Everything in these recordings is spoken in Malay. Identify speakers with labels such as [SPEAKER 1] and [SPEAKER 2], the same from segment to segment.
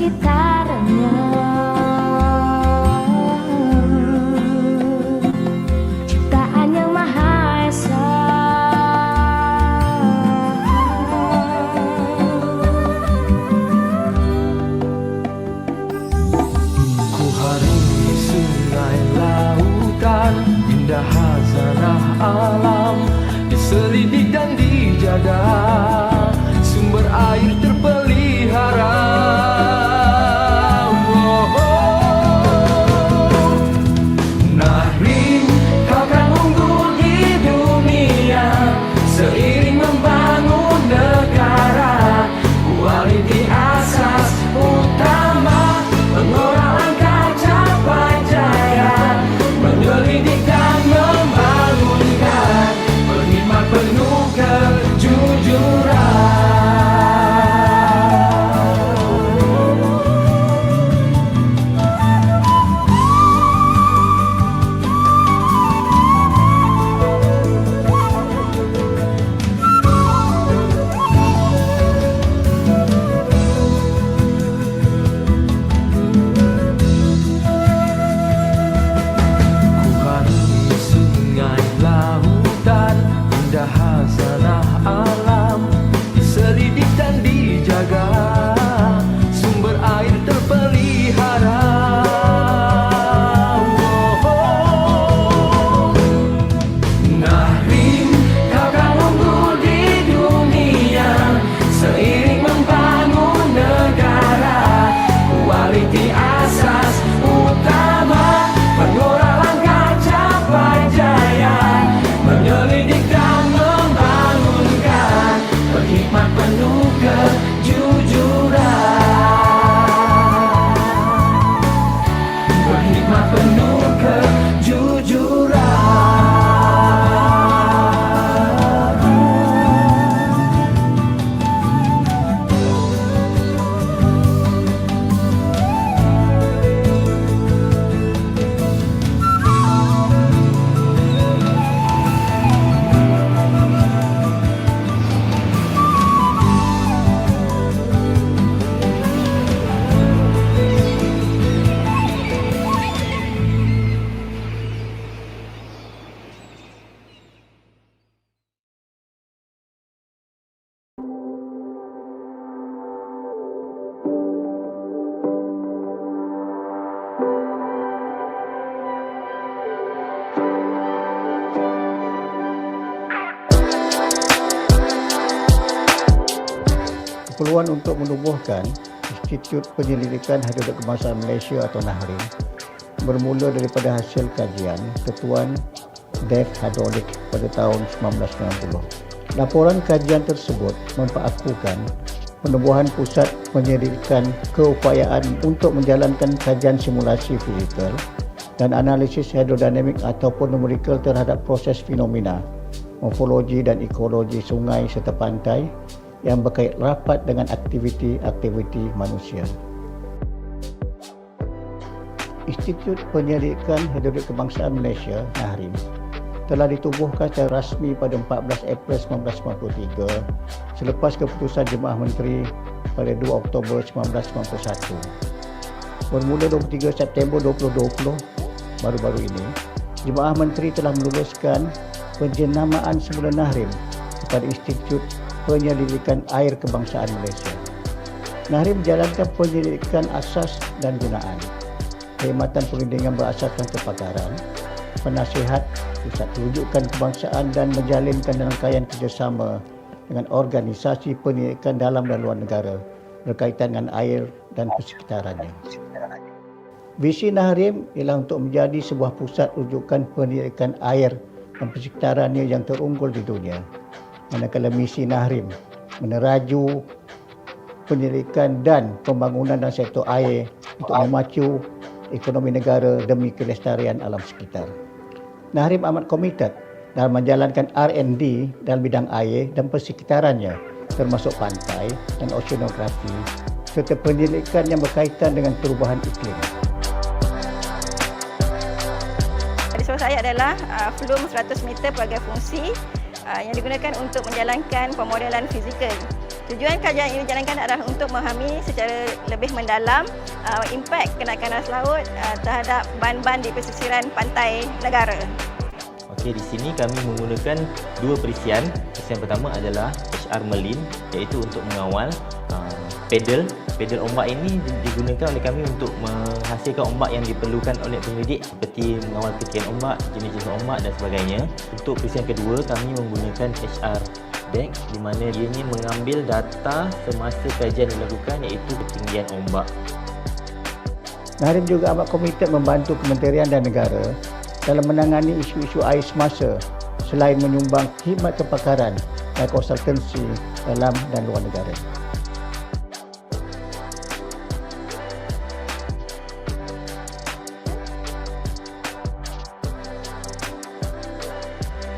[SPEAKER 1] sekitarnya. Ciptaan yang Maha Esa.
[SPEAKER 2] Ku harungi sungai lautan, indah hazanah alam, diselidik dan dijaga, sumber air terpelihara. Nahrim, kau kan unggul di dunia, seiring membangun negara. Kualiti asas utama, mengorak langkah capai jaya, menyelidik dan membangunkan, berkhidmat penuh kejujuran. Ku harungi sungai lautan, indah hazanah alam, diselidik dan dijaga, sumber air terpelihara. Nahrim, kau kan unggul di dunia, seiring membangun negara. Kualiti asas utama, mengorak langkah capai jaya, menyelidik dan membangunkan, berkhidmat penuh kejujuran, berkhidmat penuh kejujuran.
[SPEAKER 3] Keperluan untuk menubuhkan Institut Penyelidikan Hidrolik Kebangsaan Malaysia atau Nahrim bermula daripada hasil kajian Ketuan DEF Hidrolik pada tahun 1990. Laporan kajian tersebut memperlakukan penubuhan pusat penyelidikan keupayaan untuk menjalankan kajian simulasi fizikal dan analisis hidrodinamik ataupun numerikal terhadap proses fenomena, morfologi dan ekologi sungai serta pantai yang berkait rapat dengan aktiviti-aktiviti manusia. Institut Penyelidikan Hidrolik Kebangsaan Malaysia Nahrim telah ditubuhkan secara rasmi pada 14 April 1993 selepas keputusan Jemaah Menteri pada 2 Oktober 1991. Bermula 23 September 2020, baru-baru ini, Jemaah Menteri telah meluluskan penjenamaan semula Nahrim kepada Institut Penyelidikan Air Kebangsaan Malaysia. Nahrim menjalankan penyelidikan asas dan gunaan, perkhidmatan perlindungan berasaskan kepakaran, penasihat, pusat rujukan kebangsaan dan menjalinkan rangkaian kerjasama dengan organisasi penyelidikan dalam dan luar negara berkaitan dengan air dan persekitarannya. Visi Nahrim ialah untuk menjadi sebuah pusat rujukan penyelidikan air dan persekitarannya yang terunggul di dunia. Manakala misi Nahrim meneraju penyelidikan dan pembangunan dalam sektor air untuk memacu ekonomi negara demi kelestarian alam sekitar. Nahrim amat komited dalam menjalankan R&D dalam bidang air dan persekitarannya, termasuk pantai dan oceanografi serta penyelidikan yang berkaitan dengan perubahan iklim.
[SPEAKER 4] Resource saya adalah Flume 100 meter pelbagai fungsi yang digunakan untuk menjalankan pemodelan fizikal Tujuan kajian ini dijalankan adalah untuk memahami secara lebih mendalam impak kenaikan aras laut terhadap ban-ban di pesisiran pantai negara.
[SPEAKER 5] Okey, di sini kami menggunakan dua perisian. Perisian pertama adalah HR Merlin, iaitu untuk mengawal pedal ombak ini digunakan oleh kami untuk menghasilkan ombak yang diperlukan oleh penyelidik seperti mengawal ketikan ombak, jenis-jenis ombak dan sebagainya. Untuk perisian kedua, kami menggunakan HR Deck di mana dia ini mengambil data semasa kajian dilakukan, iaitu ketinggian ombak.
[SPEAKER 3] Nahrim juga amat komited membantu kementerian dan negara dalam menangani isu-isu air semasa selain menyumbang khidmat kepakaran dan konsultansi dalam dan luar negara.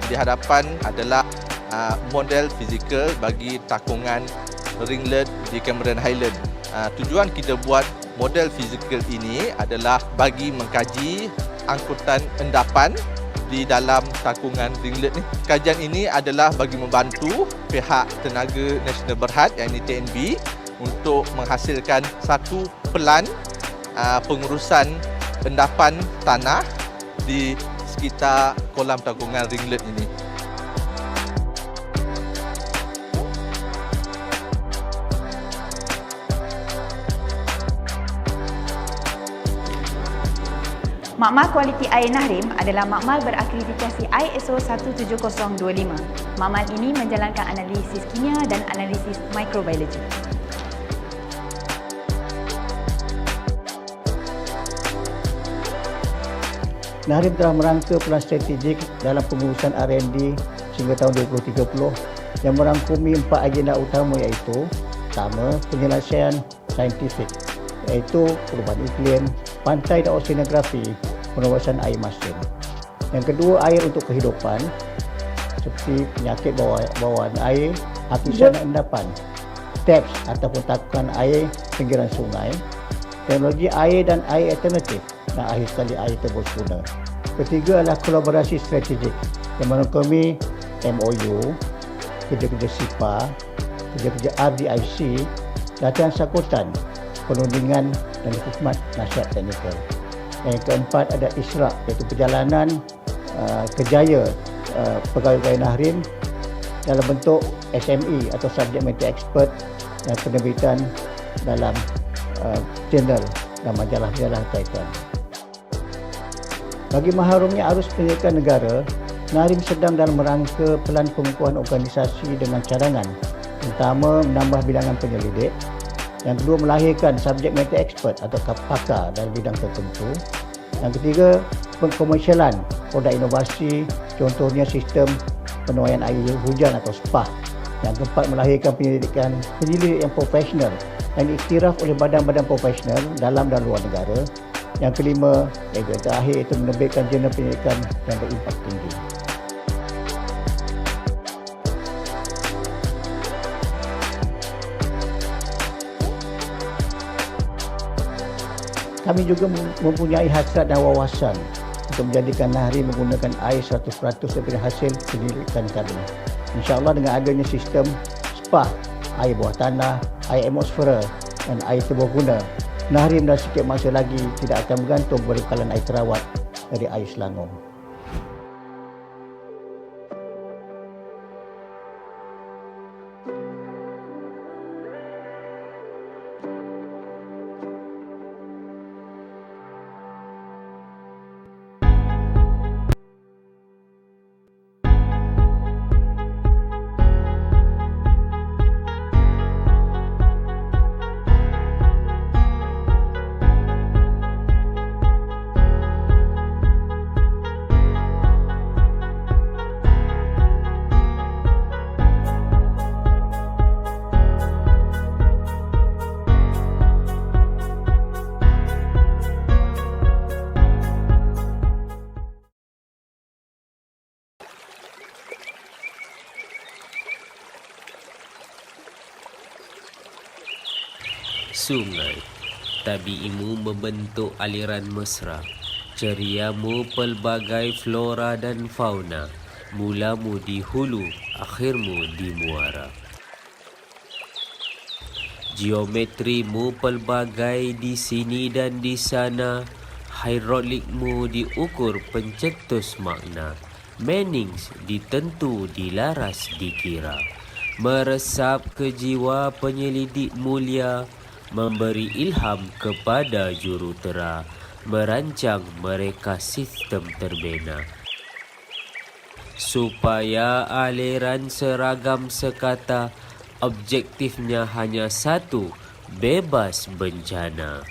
[SPEAKER 6] Di hadapan adalah model fizikal bagi takungan ringlet di Cameron Highland. Tujuan kita buat model fizikal ini adalah bagi mengkaji angkutan endapan di dalam takungan ringlet ni. Kajian ini adalah bagi membantu pihak Tenaga Nasional Berhad, iaitu TNB, untuk menghasilkan satu pelan pengurusan endapan tanah di sekitar kolam takungan ringlet ini.
[SPEAKER 7] Makmal Kualiti Air Nahrim adalah makmal berakreditasi ISO 17025. Makmal ini menjalankan analisis kimia dan analisis mikrobiologi.
[SPEAKER 3] Nahrim telah merangka pelan strategik dalam pengurusan R&D sehingga tahun 2030 yang merangkumi 4 agenda utama, iaitu pertama, penyelesaian saintifik, iaitu perubahan iklim, pantai dan oceanografi, pengawasan air masin. Yang kedua, air untuk kehidupan seperti penyakit bawaan air, hakisan dan endapan, TAPS ataupun takungan air pinggiran sungai, teknologi air dan air alternatif, dan akhir sekali air tebus guna. Ketiga adalah kolaborasi strategik yang merangkumi MOU, kerja-kerja SIPA, kerja-kerja RDIC, latihan sakutan, perundingan dan khidmat nasihat teknikal. Yang keempat ada ISRA, iaitu perjalanan kerjaya pegawai-pegawai Nahrim dalam bentuk SME atau Subject Matter Expert dan penerbitan dalam jurnal dan majalah-majalah kaitan. Bagi mengharumnya arus penyelidikan negara, Nahrim sedang dalam rangka pelan pengukuhan organisasi dengan cadangan. Pertama, menambah bilangan penyelidik. Yang kedua, melahirkan subject matter expert atau pakar dalam bidang tertentu. Yang ketiga, pengkomersialan produk inovasi, contohnya sistem penuaian air hujan atau SPAH. Yang keempat, melahirkan penyelidik yang profesional yang diiktiraf oleh badan-badan profesional dalam dan luar negara. Yang kelima, yang terakhir, itu menerbitkan jurnal penyelidikan yang berimpak tinggi. Kami juga mempunyai hasrat dan wawasan untuk menjadikan Nahrim menggunakan air 100% daripada hasil penyelidikan kami. InsyaAllah dengan adanya sistem SPAH, air bawah tanah, air atmosfera dan air terboguna, Nahrim dalam sikit masa lagi tidak akan bergantung pada bekalan air terawat dari air Selangor.
[SPEAKER 8] Sungai, tabiimu membentuk aliran mesra. Ceriamu pelbagai flora dan fauna. Mulamu di hulu, akhirmu di muara. Geometrimu pelbagai di sini dan di sana. Hidrolikmu diukur pencetus makna. Meanings ditentu, dilaras, dikira. Meresap ke jiwa penyelidik mulia, memberi ilham kepada jurutera, merancang mereka sistem terbina. Supaya aliran seragam sekata, objektifnya hanya satu, bebas bencana.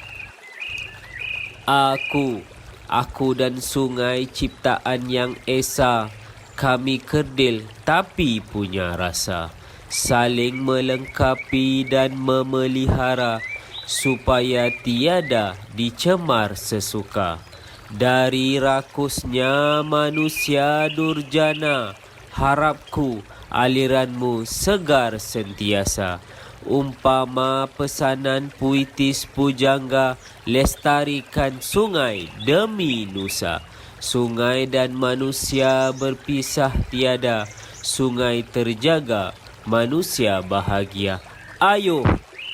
[SPEAKER 8] Aku dan sungai ciptaan yang esa, kami kerdil tapi punya rasa, saling melengkapi dan memelihara, supaya tiada dicemar sesuka. Dari rakusnya manusia durjana, harapku aliranmu segar sentiasa. Umpama pesanan puitis pujangga, lestarikan sungai demi nusa. Sungai dan manusia berpisah tiada, sungai terjaga, manusia bahagia. Ayo,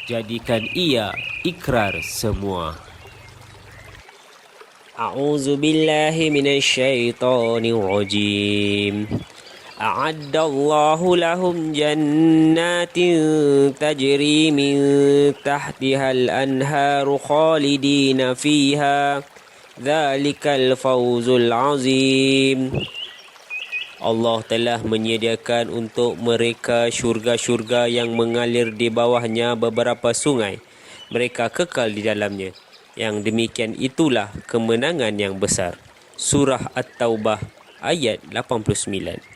[SPEAKER 8] jadikan ia ikrar semua. A'udzu billahi minasyaitonir rajim. A'addallahu lahum jannatin tajri min tahtihal anharu khalidina fiha. Dzalikal fawzul azim. Allah telah menyediakan untuk mereka syurga-syurga yang mengalir di bawahnya beberapa sungai. Mereka kekal di dalamnya. Yang demikian itulah kemenangan yang besar. Surah At-Taubah ayat 89.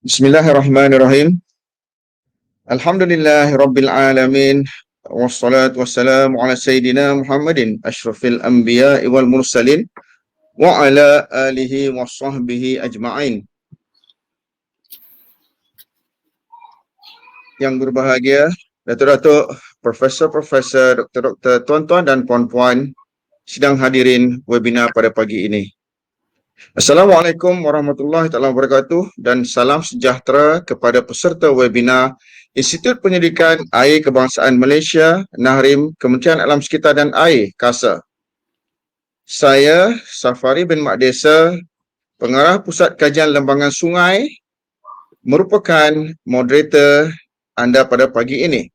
[SPEAKER 9] Bismillahirrahmanirrahim. Alhamdulillahi Rabbil Alamin. Wassalatu wassalamu ala Sayyidina Muhammadin ashrafil anbiya'i wal mursalin wa ala alihi wa sahbihi ajma'in. Yang berbahagia, Datuk-Datuk, Profesor-Profesor, Doktor-Doktor, Tuan-Tuan dan Puan-Puan sidang hadirin webinar pada pagi ini. Assalamualaikum warahmatullahi wabarakatuh dan salam sejahtera kepada peserta webinar Institut Pendidikan Air Kebangsaan Malaysia, Nahrim, Kementerian Alam Sekitar dan Air, KASA. Saya, Safari bin Mak Desa, Pengarah Pusat Kajian Lembangan Sungai, merupakan moderator anda pada pagi ini.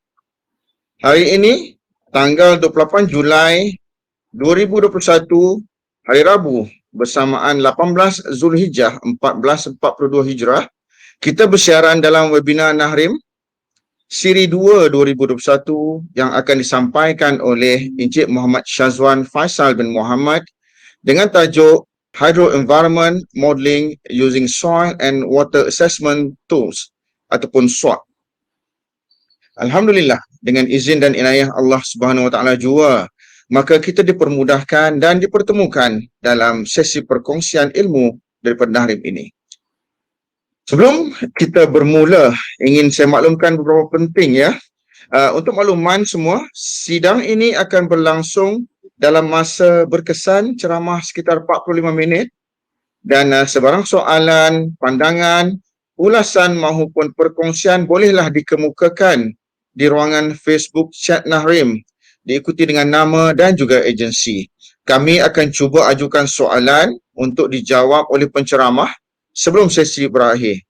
[SPEAKER 9] Hari ini, tanggal 28 Julai 2021, hari Rabu, bersamaan 18 Zulhijjah 1442 Hijrah, kita bersiaran dalam webinar Nahrim Siri 2 2021 yang akan disampaikan oleh Encik Muhammad Shazwan Faisal bin Muhammad dengan tajuk Hydro Environment Modelling Using Soil and Water Assessment Tools ataupun SWOT. Alhamdulillah, dengan izin dan inayah Allah Subhanahu Wa Taala jua, maka kita dipermudahkan dan dipertemukan dalam sesi perkongsian ilmu daripada Nahrim ini. Sebelum kita bermula, ingin saya maklumkan beberapa penting ya. Untuk makluman semua, sidang ini akan berlangsung dalam masa berkesan ceramah sekitar 45 minit dan sebarang soalan, pandangan, ulasan maupun perkongsian bolehlah dikemukakan di ruangan Facebook Chat Nahrim diikuti dengan nama dan juga agensi. Kami akan cuba ajukan soalan untuk dijawab oleh penceramah sebelum sesi berakhir.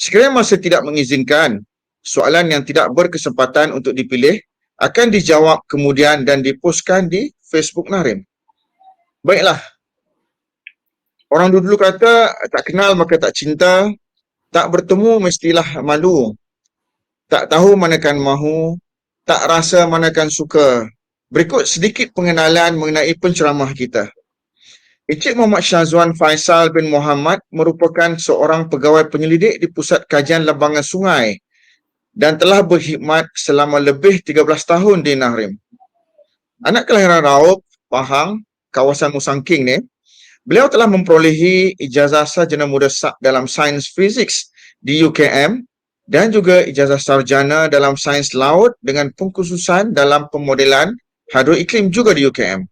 [SPEAKER 9] Sekiranya masa tidak mengizinkan, soalan yang tidak berkesempatan untuk dipilih akan dijawab kemudian dan dipostkan di Facebook Nahrim. Baiklah. Orang dulu kata, tak kenal maka tak cinta, tak bertemu mestilah malu, tak tahu manakan mahu, tak rasa manakan suka. Berikut sedikit pengenalan mengenai penceramah kita. Encik Muhammad Shazwan Faisal bin Muhammad merupakan seorang pegawai penyelidik di Pusat Kajian Lembangan Sungai dan telah berkhidmat selama lebih 13 tahun di Nahrim. Anak kelahiran Raub, Pahang, kawasan Musangking ni, beliau telah memperolehi ijazah sarjana muda dalam sains fizik di UKM dan juga ijazah sarjana dalam sains laut dengan pengkhususan dalam pemodelan hidroiklim juga di UKM.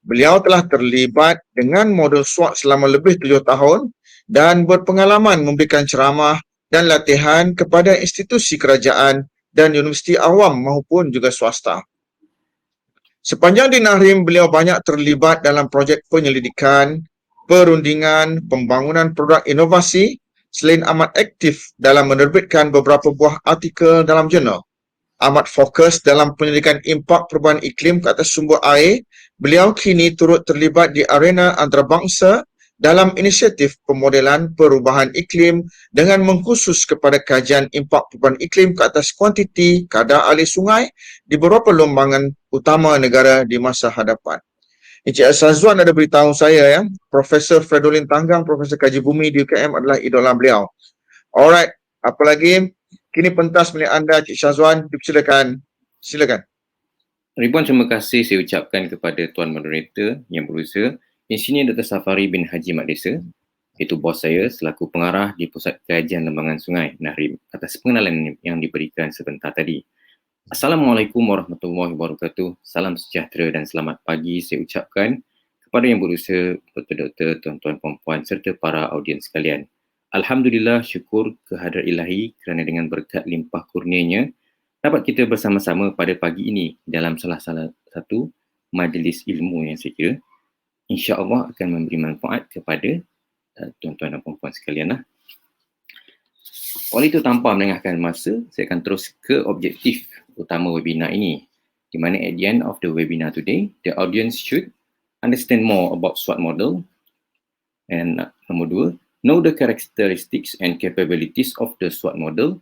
[SPEAKER 9] Beliau telah terlibat dengan model SWOT selama lebih 7 tahun dan berpengalaman memberikan ceramah dan latihan kepada institusi kerajaan dan universiti awam maupun juga swasta. Sepanjang di Nahrim, beliau banyak terlibat dalam projek penyelidikan, perundingan, pembangunan produk inovasi, selain amat aktif dalam menerbitkan beberapa buah artikel dalam jurnal. Amat fokus dalam penyelidikan impak perubahan iklim ke atas sumber air, beliau kini turut terlibat di arena antarabangsa dalam inisiatif pemodelan perubahan iklim dengan mengkhusus kepada kajian impak perubahan iklim ke atas kuantiti kadar air sungai di beberapa lombangan utama negara di masa hadapan. Encik Shazwan ada beritahu saya ya, Profesor Fredolin Tanggang, Profesor Kaji Bumi di UKM adalah idola beliau. Alright, apa lagi? Kini pentas milik anda, Cik Shazwan, dipersilakan. Silakan.
[SPEAKER 10] Ribuan terima kasih saya ucapkan kepada Tuan Moderator yang berusaha. Di sini Dr. Safari bin Haji Mak Desa, iaitu bos saya selaku pengarah di Pusat Kajian Lembangan Sungai, Nahrim, atas pengenalan yang diberikan sebentar tadi. Assalamualaikum warahmatullahi wabarakatuh. Salam sejahtera dan selamat pagi saya ucapkan kepada yang berusaha, doktor-doktor, tuan-tuan, puan-puan serta para audiens sekalian. Alhamdulillah, syukur kehadrat ilahi kerana dengan berkat limpah kurnianya dapat kita bersama-sama pada pagi ini dalam salah satu majlis ilmu yang saya kira insya-Allah akan memberi manfaat kepada tuan-tuan dan puan-puan sekalian. Oleh itu, tanpa melengahkan masa, saya akan terus ke objektif utama webinar ini, di mana at the end of the webinar today, the audience should understand more about SWOT model, and nombor 2, know the characteristics and capabilities of the SWOT model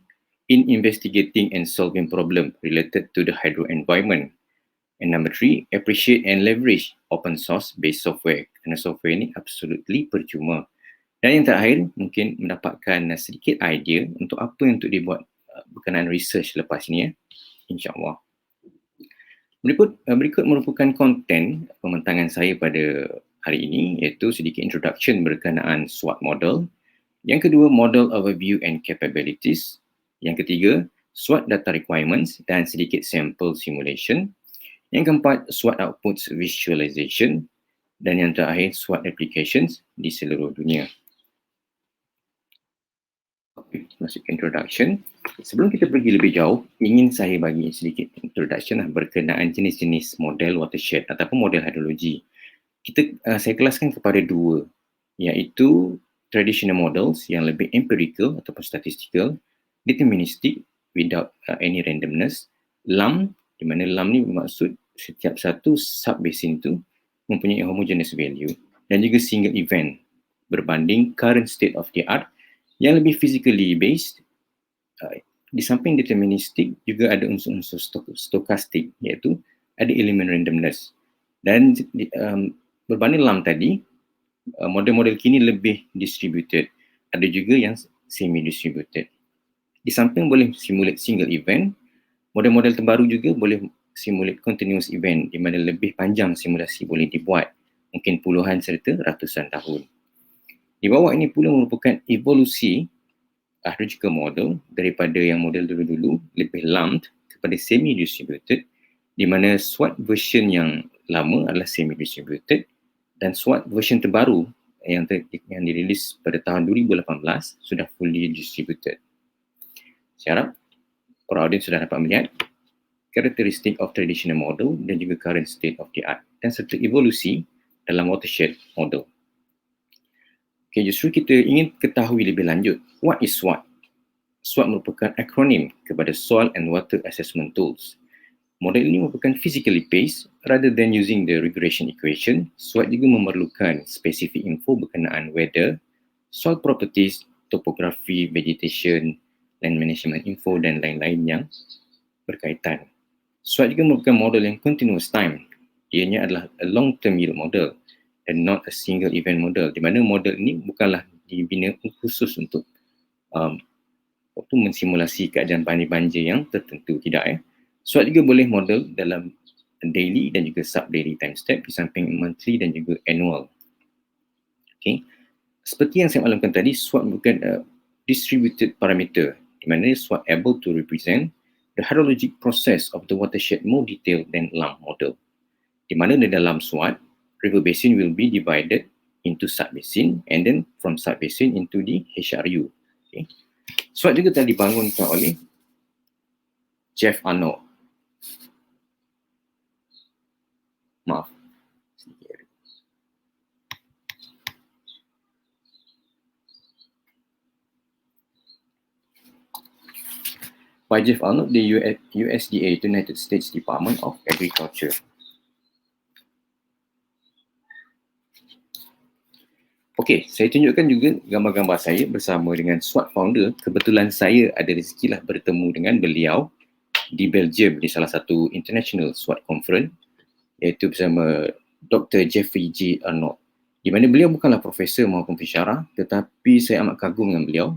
[SPEAKER 10] in investigating and solving problems related to the hydro environment. And number 3, appreciate and leverage open source based software. Kerana software ini absolutely percuma. Dan yang terakhir, mungkin mendapatkan sedikit idea untuk apa yang untuk dibuat berkenaan research lepas ini, insyaAllah. Berikut merupakan konten pembentangan saya pada hari ini, iaitu sedikit introduction berkenaan SWOT model. Yang kedua, model overview and capabilities. Yang ketiga, SWOT data requirements dan sedikit sample simulation. Yang keempat, SWOT outputs visualization. Dan yang terakhir, SWOT applications di seluruh dunia. Masuk ke introduction. Sebelum kita pergi lebih jauh, ingin saya bagi sedikit introduction berkenaan jenis-jenis model watershed ataupun model hidrologi. Saya kelaskan kepada dua, iaitu traditional models yang lebih empirical ataupun statistical, deterministic without any randomness, LUM, di mana LUM ni bermaksud setiap satu sub-basin tu mempunyai homogeneous value, dan juga single event berbanding current state of the art yang lebih physically based. Di samping deterministic juga ada unsur-unsur stokastik, iaitu ada elemen randomness. Dan berbanding LUM tadi, model-model kini lebih distributed. Ada juga yang semi-distributed. Di samping boleh simulate single event, model-model terbaru juga boleh simulate continuous event, di mana lebih panjang simulasi boleh dibuat, mungkin puluhan serta ratusan tahun. Di bawah ini pula merupakan evolusi hydrological model daripada yang model dulu-dulu lebih lumped kepada semi-distributed, di mana SWOT version yang lama adalah semi-distributed dan SWOT version terbaru yang dirilis pada tahun 2018 sudah fully distributed. Saya harap para audiens sudah dapat melihat karakteristik of traditional model dan juga current state of the art dan serta evolusi dalam watershed model. Okay, justru kita ingin ketahui lebih lanjut, what is SWOT? SWOT merupakan akronim kepada Soil and Water Assessment Tools. Model ini merupakan physically based rather than using the regression equation. SWOT juga memerlukan spesifik info berkenaan weather, soil properties, topografi, vegetation, land management info dan lain-lain yang berkaitan. SWOT juga merupakan model yang continuous time. Ianya adalah a long-term yield model and not a single event model, di mana model ini bukanlah dibina khusus untuk mensimulasi keadaan banjir-banjir yang tertentu, tidak. SWOT juga boleh model dalam daily dan juga sub-daily time step di samping monthly dan juga annual. Okay. Seperti yang saya maklumkan tadi, SWOT merupakan distributed parameter, di mana SWOT able to represent the hydrologic process of the watershed more detailed than LUM model. Di mana di dalam SWOT, river basin will be divided into sub-basin and then from sub-basin into the HRU. Okay. SWOT juga telah dibangunkan oleh Jeff Arnold. Maaf. By Jeff Arnold, the USDA, United States Department of Agriculture. Okey, saya tunjukkan juga gambar-gambar saya bersama dengan SWOT founder. Kebetulan saya ada rezekilah bertemu dengan beliau di Belgium di salah satu international SWOT conference, iaitu bersama Dr. Jeffrey G. Arnold, di mana beliau bukanlah profesor maupun pensyarah, tetapi saya amat kagum dengan beliau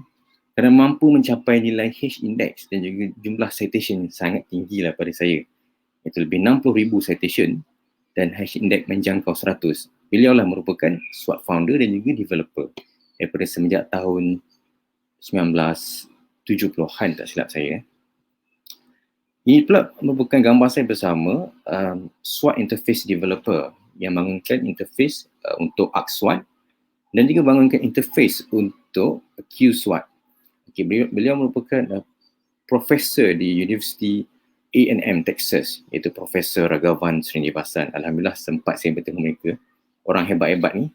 [SPEAKER 10] kerana mampu mencapai nilai H-index dan juga jumlah citation sangat tinggilah pada saya, iaitu lebih 60,000 citation dan H-index menjangkau 100. Beliau lah merupakan SWOT founder dan juga developer daripada semenjak tahun 1970-an, tak silap saya. Ini pula merupakan gambar saya bersama SWOT interface developer yang bangunkan interface untuk ArcSWOT dan juga bangunkan interface untuk QSWOT. Okay, beliau merupakan profesor di University A&M Texas, iaitu Profesor Ragavan Srinivasan. Alhamdulillah sempat saya bertemu mereka, orang hebat-hebat ni.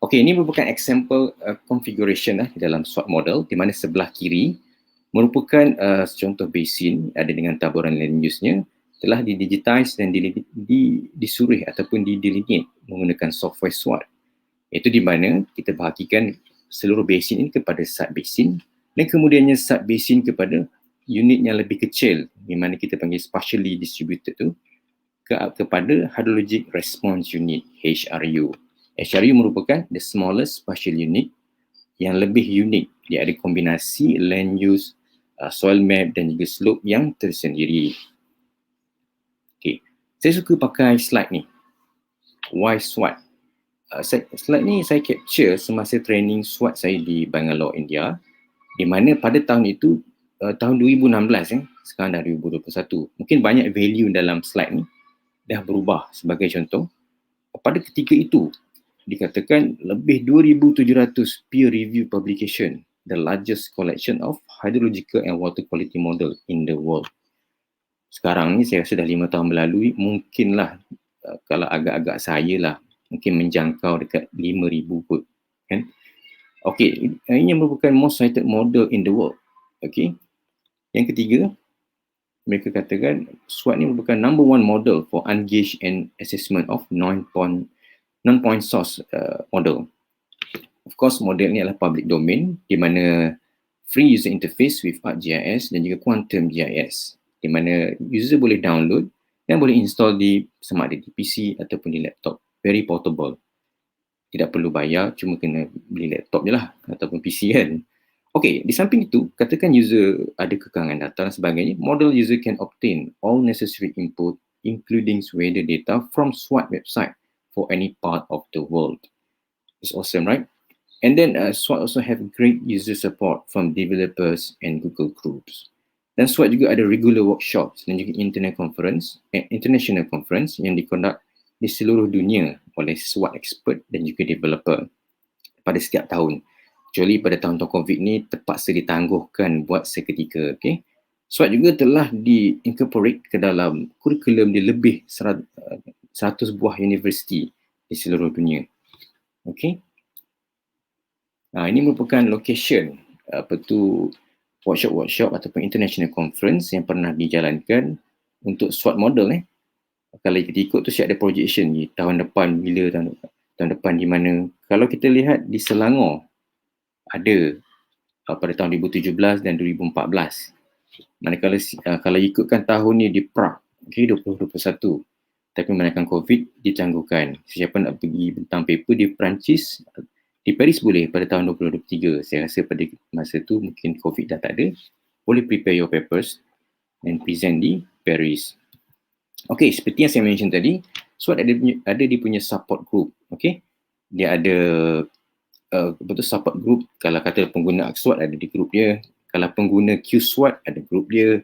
[SPEAKER 10] Okay, ini merupakan example configuration di dalam SWOT model, di mana sebelah kiri merupakan contoh basin ada dengan taburan land use-nya, telah didigitize dan disuruh ataupun didelineate menggunakan software SWOT. Iaitu di mana kita bahagikan seluruh basin ini kepada sub-basin dan kemudiannya sub-basin kepada unit yang lebih kecil, di mana kita panggil partially distributed tu, kepada Hydrologic Response Unit, HRU. HRU merupakan the smallest spatial unit yang lebih unik. Dia ada kombinasi land use, soil map dan juga slope yang tersendiri. Okay. Saya suka pakai slide ni. Why SWAT? Slide ni saya capture semasa training SWAT saya di Bangalore, India, di mana pada tahun itu, tahun 2016, sekarang dah 2021. Mungkin banyak value dalam slide ni dah berubah. Sebagai contoh, pada ketika itu, dikatakan lebih 2,700 peer review publication, the largest collection of hydrological and water quality model in the world. Sekarang ni saya rasa dah 5 tahun melalui, mungkinlah kalau agak-agak saya lah, mungkin menjangkau dekat 5,000 kot, kan? Okey, ini merupakan most cited model in the world. Okey. Yang ketiga, mereka katakan SWAT ni merupakan number one model for engage and assessment of non-point source model. Of course, model ni adalah public domain di mana free user interface with ArcGIS dan juga Quantum GIS, di mana user boleh download dan boleh install sama ada di PC ataupun di laptop. Very portable. Tidak perlu bayar, cuma kena beli laptop je lah ataupun PC kan. Okay, di samping itu, katakan user ada kekurangan data dan sebagainya, model user can obtain all necessary input including weather data from SWAT website for any part of the world. It's awesome, right? And then SWAT also have great user support from developers and Google groups. Dan SWAT juga ada regular workshops dan juga international conference yang dikondak di seluruh dunia oleh SWAT expert dan juga developer pada setiap tahun. Kecuali pada tahun-tahun COVID ni terpaksa ditangguhkan buat seketika. Okay? SWAT juga telah di-incorporate ke dalam kurikulum di lebih 100 buah universiti di seluruh dunia. Okay? Ini merupakan location workshop ataupun international conference yang pernah dijalankan untuk SWOT model. Kalau kita ikut tu siap ada projection ni tahun depan, bila tahun depan, di mana kalau kita lihat di Selangor ada pada tahun 2017 dan 2014. Manakala kalau ikutkan tahun ni di Prague, 2021, tapi menaikkan COVID ditangguhkan. Siapa nak pergi bentang paper di Perancis, di Paris boleh pada tahun 2023. Saya rasa pada masa tu mungkin COVID dah tak ada. Boleh prepare your papers and present di Paris. Okay, seperti yang saya mention tadi, SWAT ada dia punya support group. Okay, dia ada support group. Kalau kata pengguna SWAT ada di group dia. Kalau pengguna QSWAT ada group dia.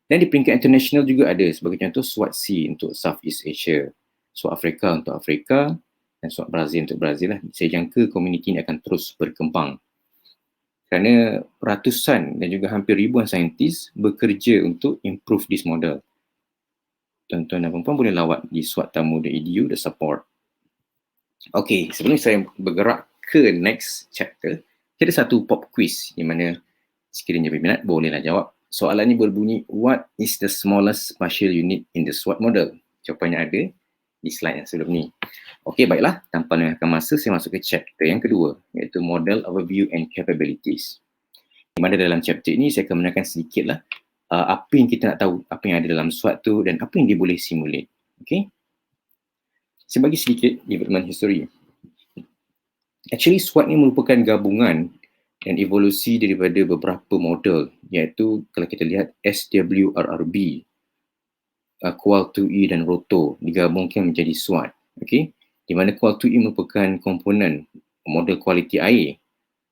[SPEAKER 10] Dan di peringkat international juga ada. Sebagai contoh, SWAT-C untuk Southeast Asia, SWAT Afrika untuk Afrika, dan SWAT Brazil untuk Brazil lah. Saya jangka komuniti ini akan terus berkembang. Kerana ratusan dan juga hampir ribuan saintis bekerja untuk improve this model. Tuan-tuan dan puan-puan boleh lawat di swat.tamu.edu the support. Okay, sebelum saya bergerak ke next chapter, ada satu pop quiz di mana sekiranya berminat bolehlah jawab. Soalan ini berbunyi, what is the smallest spatial unit in the SWAT model? Jawapannya ada di slide yang sebelum ni. Okey, baiklah, tanpa melengahkan masa, saya masuk ke chapter yang kedua, iaitu Model Overview and Capabilities. Di mana dalam chapter ini, saya akan menerangkan sedikitlah apa yang kita nak tahu, apa yang ada dalam SWAT tu dan apa yang dia boleh simulate. Okey? Saya bagi sedikit development history. Actually, SWAT ni merupakan gabungan dan evolusi daripada beberapa model, iaitu kalau kita lihat SWRRB, Qual2E dan Roto digabungkan menjadi SWAT. Okey? Di mana Qual2E merupakan komponen model kualiti air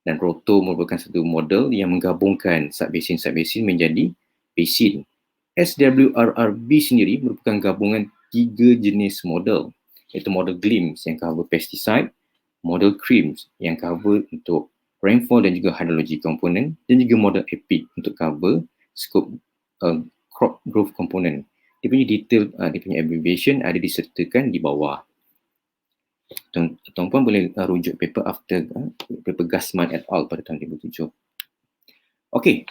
[SPEAKER 10] dan Roto merupakan satu model yang menggabungkan subbasin-subbasin menjadi basin. SWRRB sendiri merupakan gabungan 3 jenis model, iaitu model GLIMS yang cover pesticide, model CRIMS yang cover untuk rainfall dan juga hydrology component, dan juga model EPIC untuk cover scope crop growth component. Dia punya detail, dia punya abbreviation ada disertakan di bawah. Tuan-tuan boleh rujuk paper paper Gassman et al. Pada tahun 2007. Okey,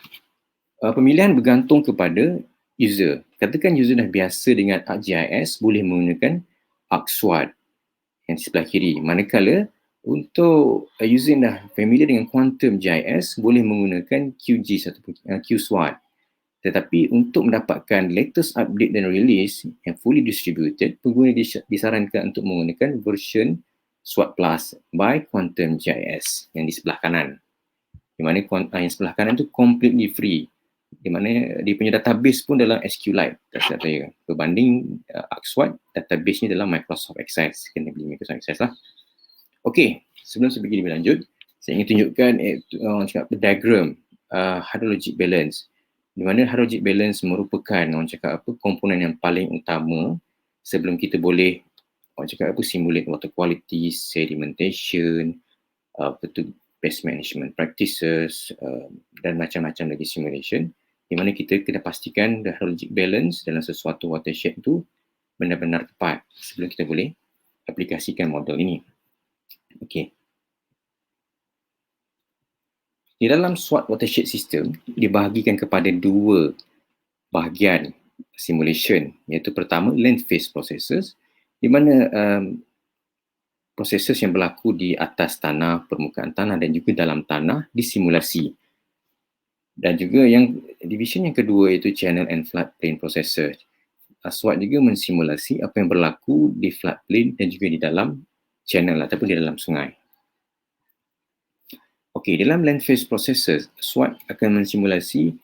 [SPEAKER 10] pemilihan bergantung kepada user. Katakan user dah biasa dengan ArcGIS, boleh menggunakan ArcSWAT yang di sebelah kiri. Manakala untuk user yang dah familiar dengan Quantum GIS, boleh menggunakan QGIS ataupun QSWAT. Tetapi untuk mendapatkan latest update dan release yang fully distributed, pengguna disarankan untuk menggunakan version SWOT Plus by Quantum GIS yang di sebelah kanan. Di mana yang sebelah kanan tu completely free. Di mana dia punya database pun dalam SQLite, tak silap saya. Berbanding ArcSWOT, database ni dalam Microsoft Access. Kena beli Microsoft Access lah. Okey, sebelum saya pergi lebih lanjut, saya ingin tunjukkan orang cakap diagram hydrologic balance. Di mana hydrologic balance merupakan orang cakap apa komponen yang paling utama sebelum kita boleh orang cakap apa simulate water quality, sedimentation, pest management practices dan macam-macam lagi simulation, di mana kita kena pastikan the hydrologic balance dalam sesuatu watershed tu benar-benar tepat sebelum kita boleh aplikasikan model ini. Okey. Di dalam SWOT watershed system dibahagikan kepada dua bahagian simulation, iaitu pertama land phase processes, di mana proses yang berlaku di atas tanah, permukaan tanah dan juga dalam tanah disimulasi. Dan juga yang division yang kedua iaitu channel and floodplain processes. SWOT juga mensimulasi apa yang berlaku di floodplain dan juga di dalam channel ataupun di dalam sungai. Okey, dalam land phase processes, SWOT akan mensimulasi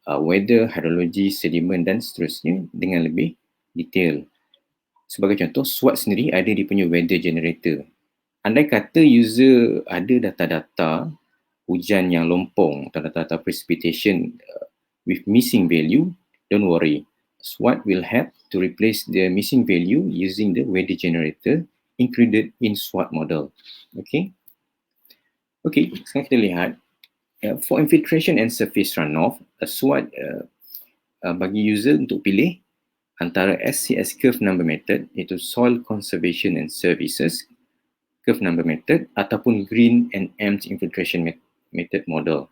[SPEAKER 10] weather, hydrology, sedimen dan seterusnya dengan lebih detail. Sebagai contoh, SWOT sendiri ada di punya weather generator. Andai kata user ada data-data hujan yang lompong atau data-data precipitation with missing value, don't worry. SWOT will help to replace the missing value using the weather generator included in SWOT model. Okay. Okay, sekarang kita lihat. For infiltration and surface runoff, SWOT bagi user untuk pilih antara SCS curve number method iaitu Soil Conservation and Services curve number method ataupun Green and Empty Infiltration method model.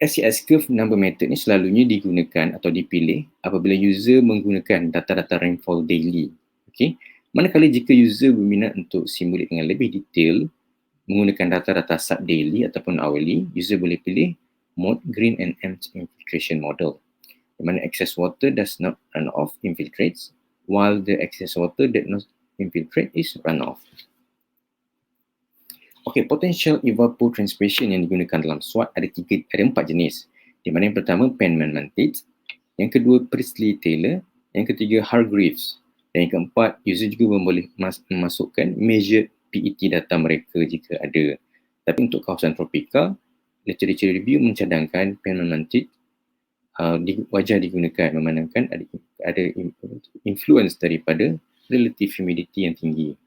[SPEAKER 10] SCS curve number method ni selalunya digunakan atau dipilih apabila user menggunakan data-data rainfall daily. Okay. Manakala jika user berminat untuk simulate dengan lebih detail menggunakan data-data sub-daily ataupun hourly, user boleh pilih mode Green and Empty Infiltration model. Di mana excess water does not run off infiltrates, while the excess water that not infiltrate is run off. Okay, potential evapotranspiration yang digunakan dalam SWOT ada 4 jenis. Di mana yang pertama Penman Mantate, yang kedua Priestley Taylor, yang ketiga Hargreaves, dan yang keempat user juga boleh memasukkan measured PET data mereka jika ada. Tapi untuk kawasan tropika, literature review mencadangkan Penman Mantate wajar digunakan memandangkan ada influence daripada relative humidity yang tinggi.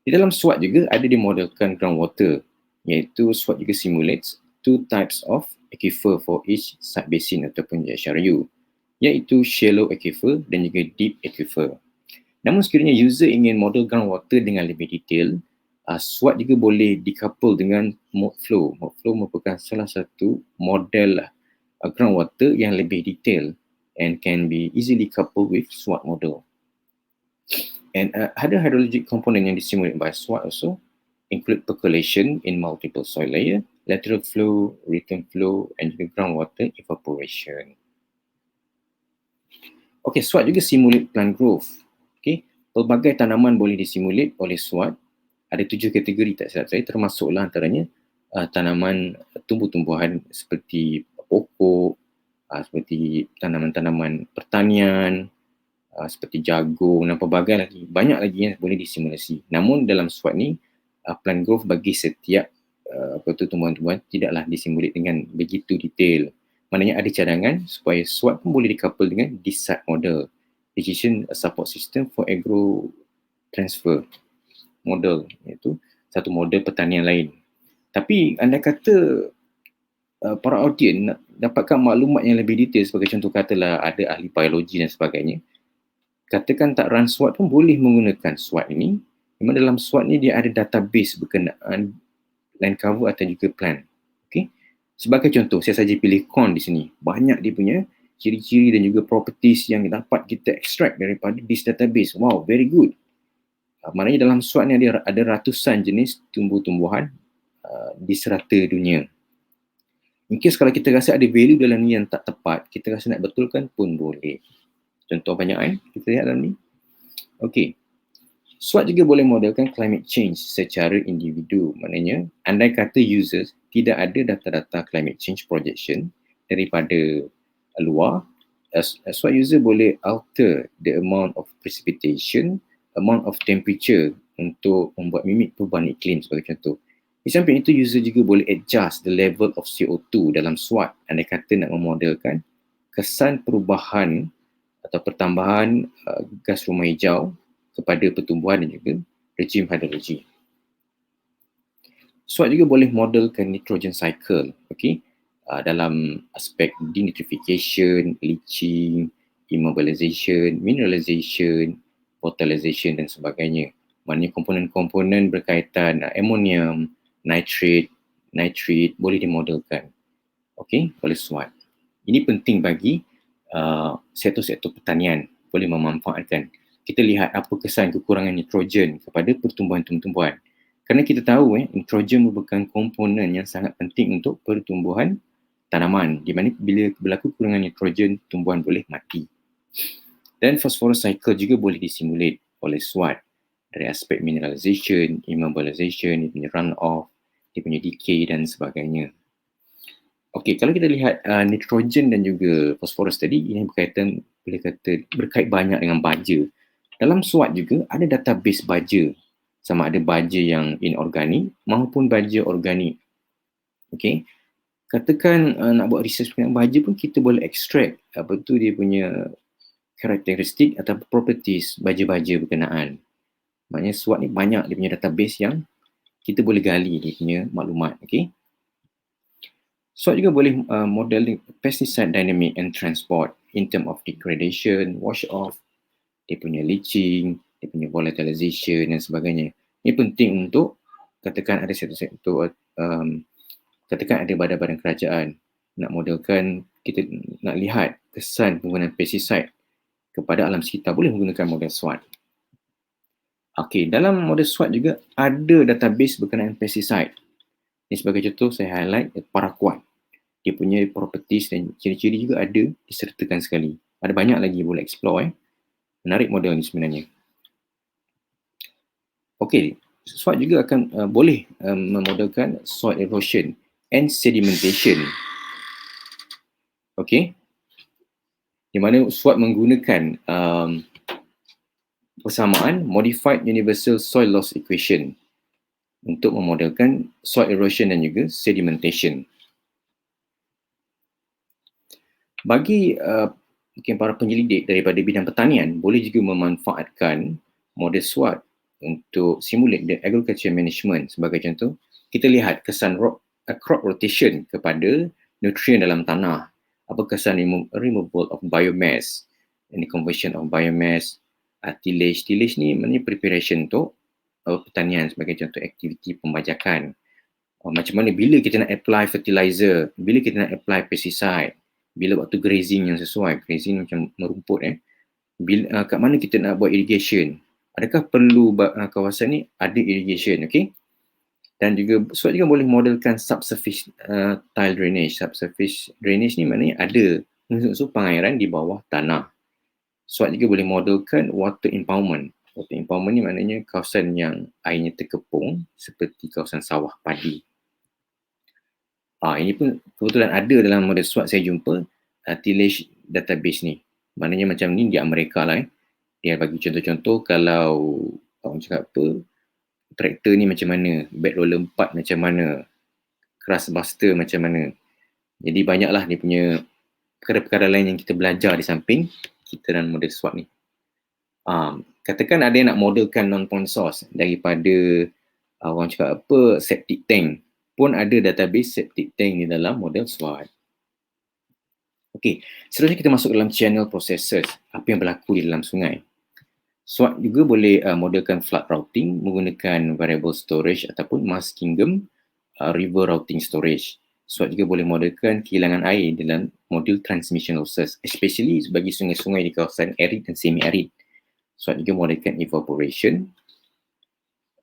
[SPEAKER 10] Di dalam SWOT juga ada dimodelkan groundwater, iaitu SWOT juga simulates 2 types of aquifer for each sub-basin ataupun HRU, iaitu shallow aquifer dan juga deep aquifer. Namun sekiranya user ingin model groundwater dengan lebih detail, SWOT juga boleh decouple dengan mode flow. Mode flow merupakan salah satu model groundwater yang lebih detail and can be easily coupled with SWOT model. And other hydrologic component yang disimulate by SWOT also include percolation in multiple soil layer, lateral flow, return flow, and juga groundwater evaporation. Okay, SWOT juga simulate plant growth. Okay, pelbagai tanaman boleh disimulate oleh SWOT. Ada 7 kategori tak silap saya, termasuklah antaranya tanaman tumbuh-tumbuhan seperti pokok, seperti tanaman-tanaman pertanian, seperti jagung dan pelbagai lagi. Banyak lagi yang boleh disimulasi. Namun dalam SWOT ni, plant growth bagi setiap tumbuhan-tumbuhan tidaklah disimulate dengan begitu detail. Maknanya ada cadangan supaya SWOT pun boleh decouple dengan DSAT model, Decision Support System for Agro Transfer model, iaitu satu model pertanian lain. Tapi anda kata para audien nak dapatkan maklumat yang lebih detail, sebagai contoh katalah ada ahli biologi dan sebagainya, katakan tak run SWOT pun boleh menggunakan SWOT ini. Memang dalam SWOT ni dia ada database berkenaan land cover atau juga plant. Okay? Sebagai contoh, saya saja pilih corn di sini. Banyak dia punya ciri-ciri dan juga properties yang dapat kita extract daripada this database. Wow, very good. Maknanya dalam SWOT ni ada ratusan jenis tumbuh-tumbuhan di serata dunia. In case kalau kita rasa ada value dalam ni yang tak tepat, kita rasa nak betulkan pun boleh. Contoh banyak kita lihat dalam ni. Okay. SWOT juga boleh modelkan climate change secara individu. Maknanya, andai kata users tidak ada data-data climate change projection daripada luar, SWOT user boleh alter the amount of precipitation, amount of temperature untuk membuat mimik perubahan iklim sebagai contoh. Di samping itu, user juga boleh adjust the level of CO2 dalam SWOT andai kata nak memodelkan kesan perubahan atau pertambahan gas rumah hijau kepada pertumbuhan dan juga rejim hidrologi. SWOT juga boleh modelkan nitrogen cycle, dalam aspek denitrification, leaching, immobilization, mineralization, volatilization dan sebagainya. Maknanya komponen-komponen berkaitan amonium, nitrate boleh dimodelkan oleh SWOT. Ini penting bagi sektor-sektor pertanian boleh memanfaatkan. Kita lihat apa kesan kekurangan nitrogen kepada pertumbuhan-tumbuhan. Kerana kita tahu nitrogen merupakan komponen yang sangat penting untuk pertumbuhan tanaman, di mana bila berlaku kekurangan nitrogen, tumbuhan boleh mati. Dan phosphorus cycle juga boleh disimulate oleh SWOT dari aspek mineralization, immobilization, dia punya run-off, dia punya decay dan sebagainya. Okey, kalau kita lihat nitrogen dan juga phosphorus tadi, ini berkaitan, boleh kata berkait banyak dengan baja. Dalam SWOT juga ada database baja, sama ada baja yang inorganik maupun baja organik. Okey, katakan nak buat research dengan baja pun kita boleh extract apa tu dia punya karakteristik atau properties baja-baja berkenaan. Maknanya SWOT ni banyak dia punya database yang kita boleh gali dia punya maklumat. Okey, SWOT juga boleh modeling pesticide dynamic and transport in term of degradation, wash off, dia punya leaching, dia punya volatilization dan sebagainya. Ini penting untuk katakan ada sektor-sektor, katakan ada badan-badan kerajaan nak modelkan, kita nak lihat kesan penggunaan pesticide kepada alam sekitar, boleh menggunakan model SWOT. Okey, dalam model SWOT juga ada database berkenaan pesticide. Ini sebagai contoh saya highlight paraquat. Dia punya properties dan ciri-ciri juga ada disertakan sekali. Ada banyak lagi boleh explore. Menarik model ni sebenarnya. Okey, SWOT juga akan boleh memodelkan soil erosion and sedimentation. Okey, di mana SWOT menggunakan persamaan modified universal soil loss equation untuk memodelkan soil erosion dan juga sedimentation. Bagi mungkin para penyelidik daripada bidang pertanian boleh juga memanfaatkan model SWOT untuk simulate the agriculture management. Sebagai contoh, kita lihat kesan crop rotation kepada nutrien dalam tanah, apa kesan removal of biomass, and the conversion of biomass, tillage. Tillage ni maknanya preparation untuk pertanian, sebagai contoh aktiviti pembajakan. Macam mana bila kita nak apply fertilizer, bila kita nak apply pesticide, bila waktu grazing yang sesuai, grazing macam merumput bila, kat mana kita nak buat irrigation, adakah perlu kawasan ni ada irrigation, okey? Dan juga SWOT juga boleh modelkan subsurface tile drainage. Subsurface drainage ni maknanya ada unsur pengairan di bawah tanah. SWOT juga boleh modelkan water impoundment. Water impoundment ni maknanya kawasan yang airnya terkepung seperti kawasan sawah padi. Ini pun kebetulan ada dalam model SWOT saya jumpa tillage database ni. Maknanya macam ni di Amerika lah. Dia bagi contoh-contoh kalau orang cakap apa, traktor ni macam mana, bed roller 4 macam mana, crush buster macam mana. Jadi banyaklah dia punya perkara-perkara lain yang kita belajar di samping kita dalam model SWOT ni. Katakan ada yang nak modelkan non-point source daripada orang cakap apa, septic tank. Pun ada database septic tank di dalam model SWOT. Okey, seterusnya kita masuk dalam channel processes, apa yang berlaku di dalam sungai. SWOT juga boleh modelkan flood routing menggunakan variable storage ataupun mass kingdom river routing storage. SWOT juga boleh modelkan kehilangan air dalam model transmission losses, especially bagi sungai-sungai di kawasan arid dan semi-arid. SWOT juga modelkan evaporation,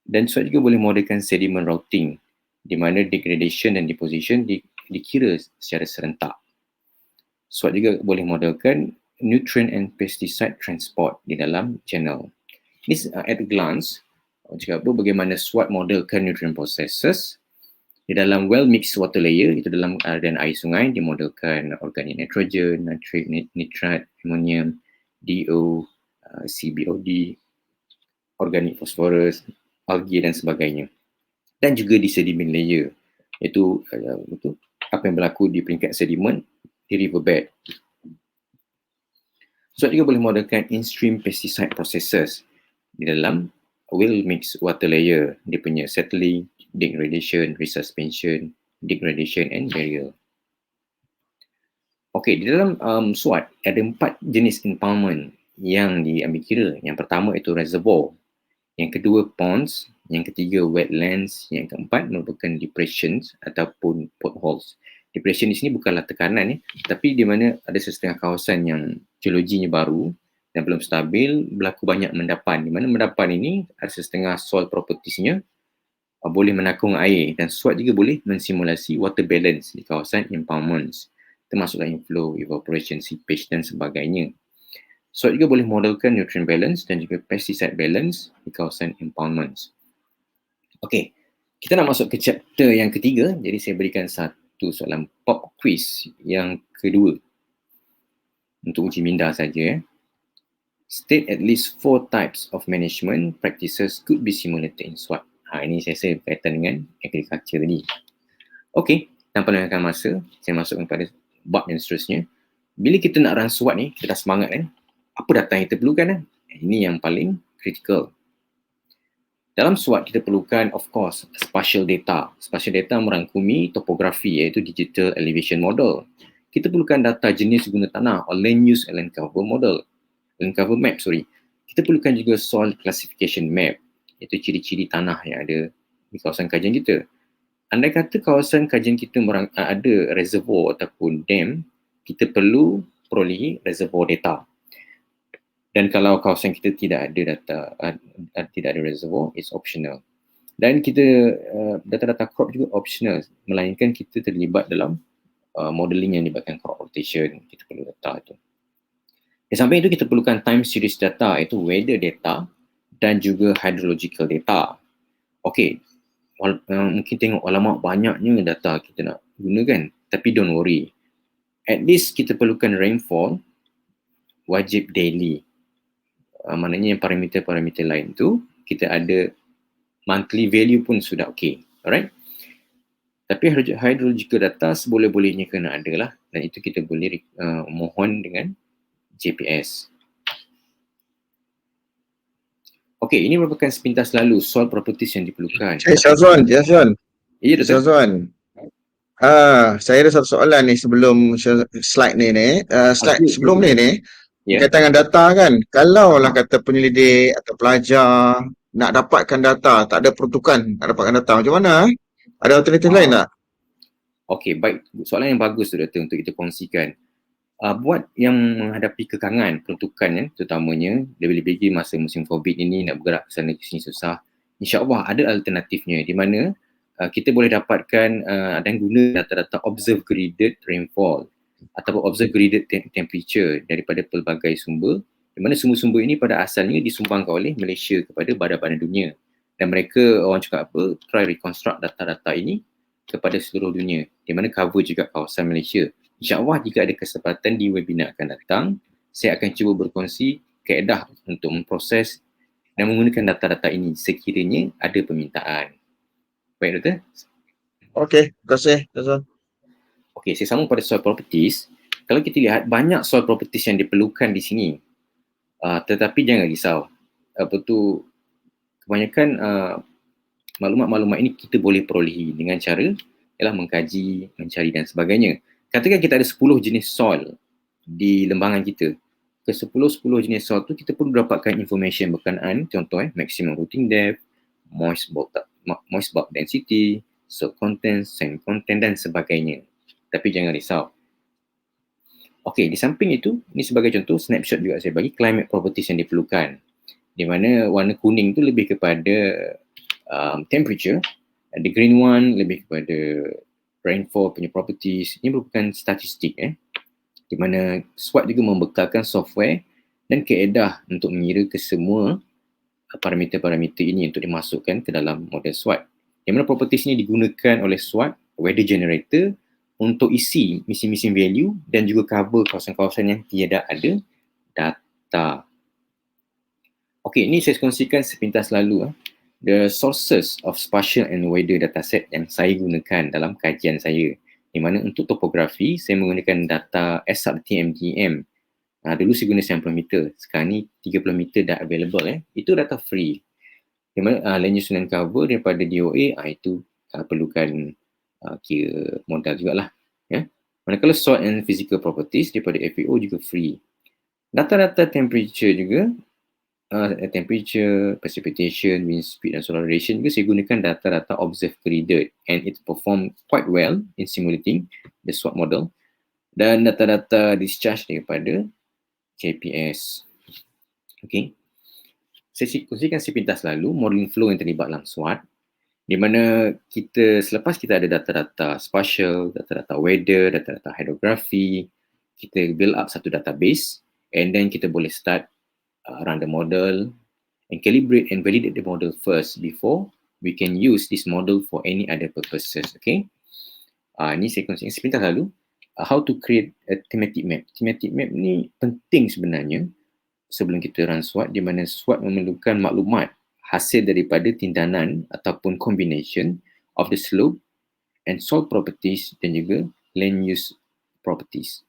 [SPEAKER 10] dan SWOT juga boleh modelkan sediment routing, di mana degradation dan deposition dikira secara serentak. SWOT juga boleh modelkan nutrient and pesticide transport di dalam channel. This at a glance, cakap apa, bagaimana SWOT modelkan nutrient processes. Di dalam well mixed water layer, itu dalam aliran air sungai, dimodelkan organik nitrogen, nitrate, nitrat, ammonium, DO, CBOD, organik phosphorus, algae dan sebagainya. Dan juga di sedimen layer, iaitu apa yang berlaku di peringkat sedimen di riverbed. SWOT juga boleh modelkan in-stream pesticide processes di dalam well mixed water layer, dia punya settling, degradation, resuspension, degradation and burial. Okey, di dalam SWOT ada 4 jenis impoundment yang diambil kira. Yang pertama itu reservoir, yang kedua ponds, yang ketiga wetlands, yang keempat merupakan depressions ataupun potholes. Depression di sini bukanlah tekanan tapi di mana ada setengah kawasan yang geologinya baru dan belum stabil, berlaku banyak mendapan. Di mana mendapan ini ada setengah soil propertiesnya boleh menakung air, dan SWOT juga boleh mensimulasi water balance di kawasan impoundments, termasuklah inflow, evaporation, seepage dan sebagainya. SWOT juga boleh modelkan nutrient balance dan juga pesticide balance di kawasan impoundments. Okey, kita nak masuk ke chapter yang ketiga, jadi saya berikan satu soalan pop quiz yang kedua untuk uji minda saja. State at least 4 types of management practices could be simulated in SWOT. Ini saya rasa berkaitan dengan agriculture tadi. Okey, tanpa melengahkan masa, saya masukkan pada bab yang seterusnya. Bila kita nak run SWOT ni, kita dah semangat kan? Apa data yang kita perlukan kan? Ini yang paling critical. Dalam SWOT kita perlukan, of course, spatial data. Spatial data merangkumi topografi, iaitu digital elevation model. Kita perlukan data jenis guna tanah, or land use and land cover model. Land cover map, sorry. Kita perlukan juga soil classification map, iaitu ciri-ciri tanah yang ada di kawasan kajian kita. Andai kata kawasan kajian kita ada reservoir ataupun dam, kita perlu perolehi reservoir data. Dan kalau kawasan kita tidak ada data, tidak ada reservoir, it's optional. Dan kita data-data crop juga optional, melainkan kita terlibat dalam modeling yang libatkan crop rotation. Kita perlu data itu. Di samping itu kita perlukan time series data, iaitu weather data dan juga hydrological data. Okey, mungkin tengok alamak banyaknya data kita nak gunakan, tapi don't worry. At least kita perlukan rainfall wajib daily. Maknanya yang parameter-parameter lain tu kita ada monthly value pun sudah okey. Alright? Tapi hydrological data seboleh-bolehnya kena ada lah, dan itu kita boleh mohon dengan JPS. Okey, ini merupakan sepintas lalu soil properties yang diperlukan.
[SPEAKER 9] Syazwan.
[SPEAKER 10] Ya, Dr.
[SPEAKER 9] Syazwan. Saya ada satu soalan ni sebelum slide ni. Slide sebelum ni berkaitan dengan data kan. Kalau lah kata penyelidik atau pelajar nak dapatkan data, tak ada peruntukan nak dapatkan data, macam mana? Ada alternatif lain tak?
[SPEAKER 10] Okey, baik. Soalan yang bagus tu Dr. untuk kita kongsikan. Buat yang menghadapi kekangan peruntukan terutamanya lebih-lebih masa musim COVID ini, nak bergerak ke sana ke sini susah, insya-Allah ada alternatifnya di mana kita boleh dapatkan dan guna data-data observe graded rainfall ataupun observe graded temperature daripada pelbagai sumber, di mana sumber-sumber ini pada asalnya disumbangkan oleh Malaysia kepada badan-badan dunia, dan mereka orang cakap apa, try reconstruct data-data ini kepada seluruh dunia, di mana cover juga kawasan Malaysia. InsyaAllah jika ada kesempatan di webinar akan datang, saya akan cuba berkongsi kaedah untuk memproses dan menggunakan data-data ini sekiranya ada permintaan. Baik, Doktor?
[SPEAKER 9] Okey, terima kasih.
[SPEAKER 10] Okey, saya sambung pada soil properties. Kalau kita lihat, banyak soil properties yang diperlukan di sini. Tetapi jangan risau. Kebanyakan maklumat-maklumat ini kita boleh perolehi dengan cara ialah mengkaji, mencari dan sebagainya. Katakan kita ada 10 jenis soil di lembangan kita. Ke 10 jenis soil tu kita perlu dapatkan information berkenaan, contoh maximum rooting depth, moist bulk density, soil content, sand content dan sebagainya. Tapi jangan risau. Okey, di samping itu, ini sebagai contoh snapshot juga saya bagi climate properties yang diperlukan. Di mana warna kuning tu lebih kepada temperature, the green one lebih kepada rainfall punya properties. Ini merupakan statistik di mana SWOT juga membekalkan software dan kaedah untuk mengira kesemua parameter-parameter ini untuk dimasukkan ke dalam model SWOT. Di mana properties ini digunakan oleh SWOT, weather generator, untuk isi missing value dan juga cover kawasan-kawasan yang tiada ada data. Okey, ini saya kongsikan sepintas lalu the sources of spatial and weather dataset yang saya gunakan dalam kajian saya. Di mana untuk topografi, saya menggunakan data SRTMDM. Dulu saya guna 90 meter, sekarang ni 30 meter dah available. Itu data free. Di mana land use and cover daripada DOA, itu perlukan kira modal jugalah. Manakala SWOT and physical properties daripada FAO juga free. Data-data temperature juga, temperature, precipitation, wind speed dan solar radiation juga saya gunakan data-data observed graded, and it perform quite well in simulating the SWOT model, dan data-data discharge daripada JPS. Okay. Saya kongsikan sepintas lalu modeling flow yang terlibat dalam SWOT, di mana selepas kita ada data-data spatial, data-data weather, data-data hydrography, kita build up satu database, and then kita boleh start run the model and calibrate and validate the model first before we can use this model for any other purposes. Okay. Ini saya kongsikan sepintas lalu. How to create a thematic map. Thematic map ni penting sebenarnya sebelum kita run SWOT, di mana SWOT memerlukan maklumat hasil daripada tindakan ataupun combination of the slope and soil properties dan juga land use properties.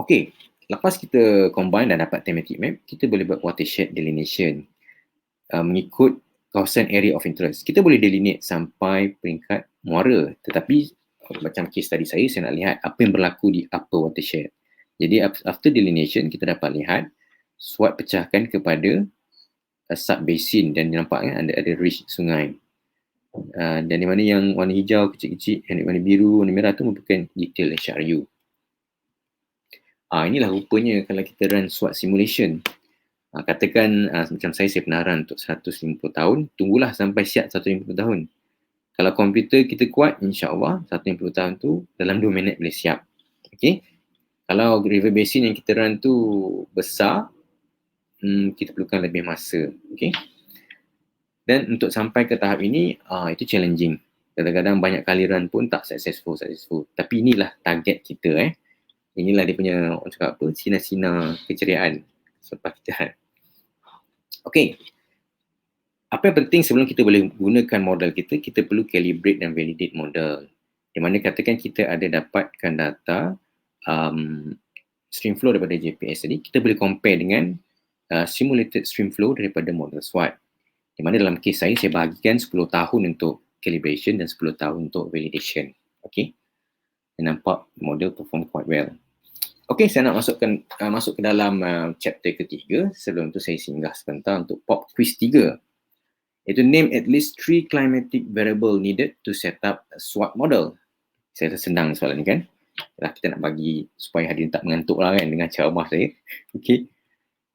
[SPEAKER 10] Okay, lepas kita combine dan dapat thematic map, kita boleh buat watershed delineation mengikut kawasan area of interest. Kita boleh delineate sampai peringkat muara, tetapi macam case tadi saya nak lihat apa yang berlaku di upper watershed. Jadi after delineation, kita dapat lihat SWOT pecahkan kepada sub-basin dan nampaknya ada ridge sungai. Dan di mana yang warna hijau kecil-kecil, yang warna biru, warna merah tu merupakan detail HRU. Inilah rupanya kalau kita run SWOT simulation. Katakan macam saya pernah run untuk 150 tahun, tunggulah sampai siap 150 tahun. Kalau komputer kita kuat, insya-Allah 150 tahun tu dalam 2 minit boleh siap. Okay. Kalau river basin yang kita run tu besar, kita perlukan lebih masa. Okay. Dan untuk sampai ke tahap ini, itu challenging. Kadang-kadang banyak kali run pun tak successful. Tapi inilah target kita. Inilah dia punya, orang cakap apa, sinar-sinar keceriaan selepas kita run. Okay. Apa yang penting sebelum kita boleh gunakan model kita perlu calibrate dan validate model. Di mana katakan kita ada dapatkan data stream flow daripada JPS tadi, kita boleh compare dengan simulated stream flow daripada model SWOT. Di mana dalam kes saya bahagikan 10 tahun untuk calibration dan 10 tahun untuk validation. Okay. Dan nampak model perform quite well. Okay, saya nak masuk ke dalam chapter ketiga. Sebelum tu saya singgah sebentar untuk pop quiz 3. Itu name at least 3 climatic variable needed to set up a SWOT model. Saya rasa senang soalan ni kan. Kita nak bagi supaya hadirin tak mengantuk lah kan dengan ceramah saya. Okay.